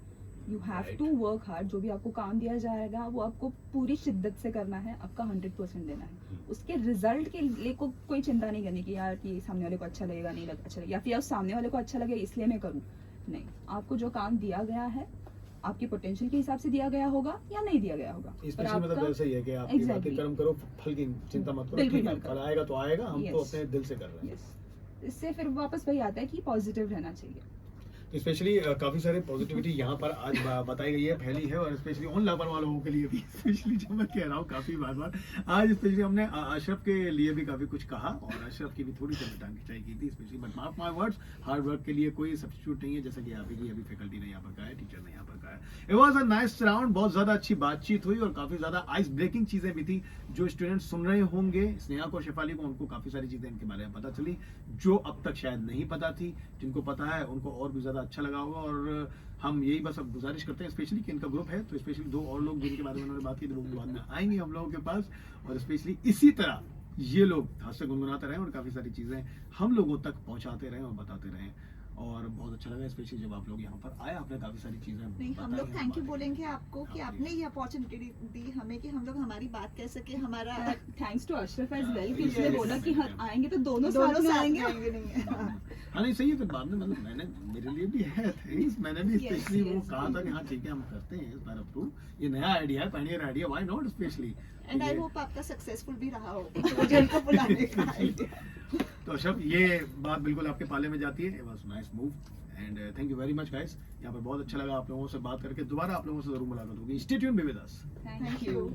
You have Right. To work hard. जो भी आपको काम दिया जाएगा वो आपको पूरी शिद्दत से करना है, आपका 100% देना है। उसके रिजल्ट के लिए कोई चिंता नहीं करनी कि यार कि सामने वाले को अच्छा लगेगा, नहीं अच्छा लगेगा, या फिर सामने वाले को अच्छा लगे इसलिए मैं करूँ। नहीं, आपको जो काम दिया गया है आपके पोटेंशियल के हिसाब से दिया गया होगा या नहीं दिया गया होगा। पर स्पेशली मतलब आपका ऐसा ही है कि आप ये बातें Exactly. कर्म करो, फल की चिंता मत करो, बिल्कुल ठीक है मत करो। फल आएगा तो आएगा, हम तो Yes. अपने दिल से कर रहे हैं। यस, इससे फिर वापस वही आता है कि पॉजिटिव रहना चाहिए। स्पेशली काफी सारे पॉजिटिविटी यहाँ पर आज बताई गई है, फैली है, और स्पेशली उन लापरवाह लोगों के लिए भी स्पेशली जो मैं कह रहा हूँ काफी बार आज स्पेशली हमने अशरफ के लिए भी काफी कुछ कहा, और अशरफ की भी थोड़ी सी टांग खिंचाई की थी specially, but mark my words, hard work के लिए कोई सब्स्टिट्यूट नहीं है, जैसा कि आप ही अभी फैकल्टी ने यहाँ पर कहा है, टीचर ने यहाँ पर कहा है। It was a nice round, बहुत ज्यादा अच्छी बातचीत हुई और काफी ज्यादा आइस ब्रेकिंग चीजें भी थी। जो स्टूडेंट सुन रहे होंगे स्नेहा और शेफाली को, उनको काफी सारी चीजें इनके बारे में पता चली जो अब तक शायद नहीं पता थी। जिनको पता है उनको और भी ज्यादा अच्छा लगा होगा, और हम यही बस अब गुजारिश करते हैं स्पेशली कि इनका ग्रुप है, तो स्पेशली 2 और लोग जिनके बारे में उन्होंने बात की थी वो बाद में आएंगे हम लोगों के पास, और स्पेशली इसी तरह ये लोग हाथ से गुनगुनाते रहे और काफी सारी चीजें हम लोगों तक पहुंचाते रहे और बताते रहे, और बहुत अच्छा लगा स्पेशली जब आप लोग यहाँ पर आए, आपने काफी सारी चीजें नहीं, हम बताई लोग थैंक यू हमारे। बोलेंगे आपको कि हाँ, आपने ये अपॉर्चुनिटी दी हमें कि हम लोग हमारी बात कह सके। हमारा thanks to Ashraf as well कि Yes, उसने yes, बोला yes, कि yes. हाँ आएंगे तो दोनों दोनों साथ में साथ आएंगे। आएंगे नहीं है। हाँ नहीं सही है, फिर बाद में मतलब मैंने मेरे लिए भी है थैंक्स, मैंने भी Yes, स्पेशली वो yes, कहा था कि हाँ ठीक है हम करते हैं इस बार अप्रूव, ये नया आइडिया है, Pioneer idea, why not specially. And I hope आपका सक्सेसफुल भी रहा हो जन को बुलाने का idea। तो अशरफ ये बात बिल्कुल आपके पाले में जाती है, it was nice move and thank you very much guys, यहाँ पर बहुत अच्छा लगा आप लोगों से बात करके, दोबारा आप लोगों से जरूर मुलाकात होगी, stay tuned, be with us. Thank you.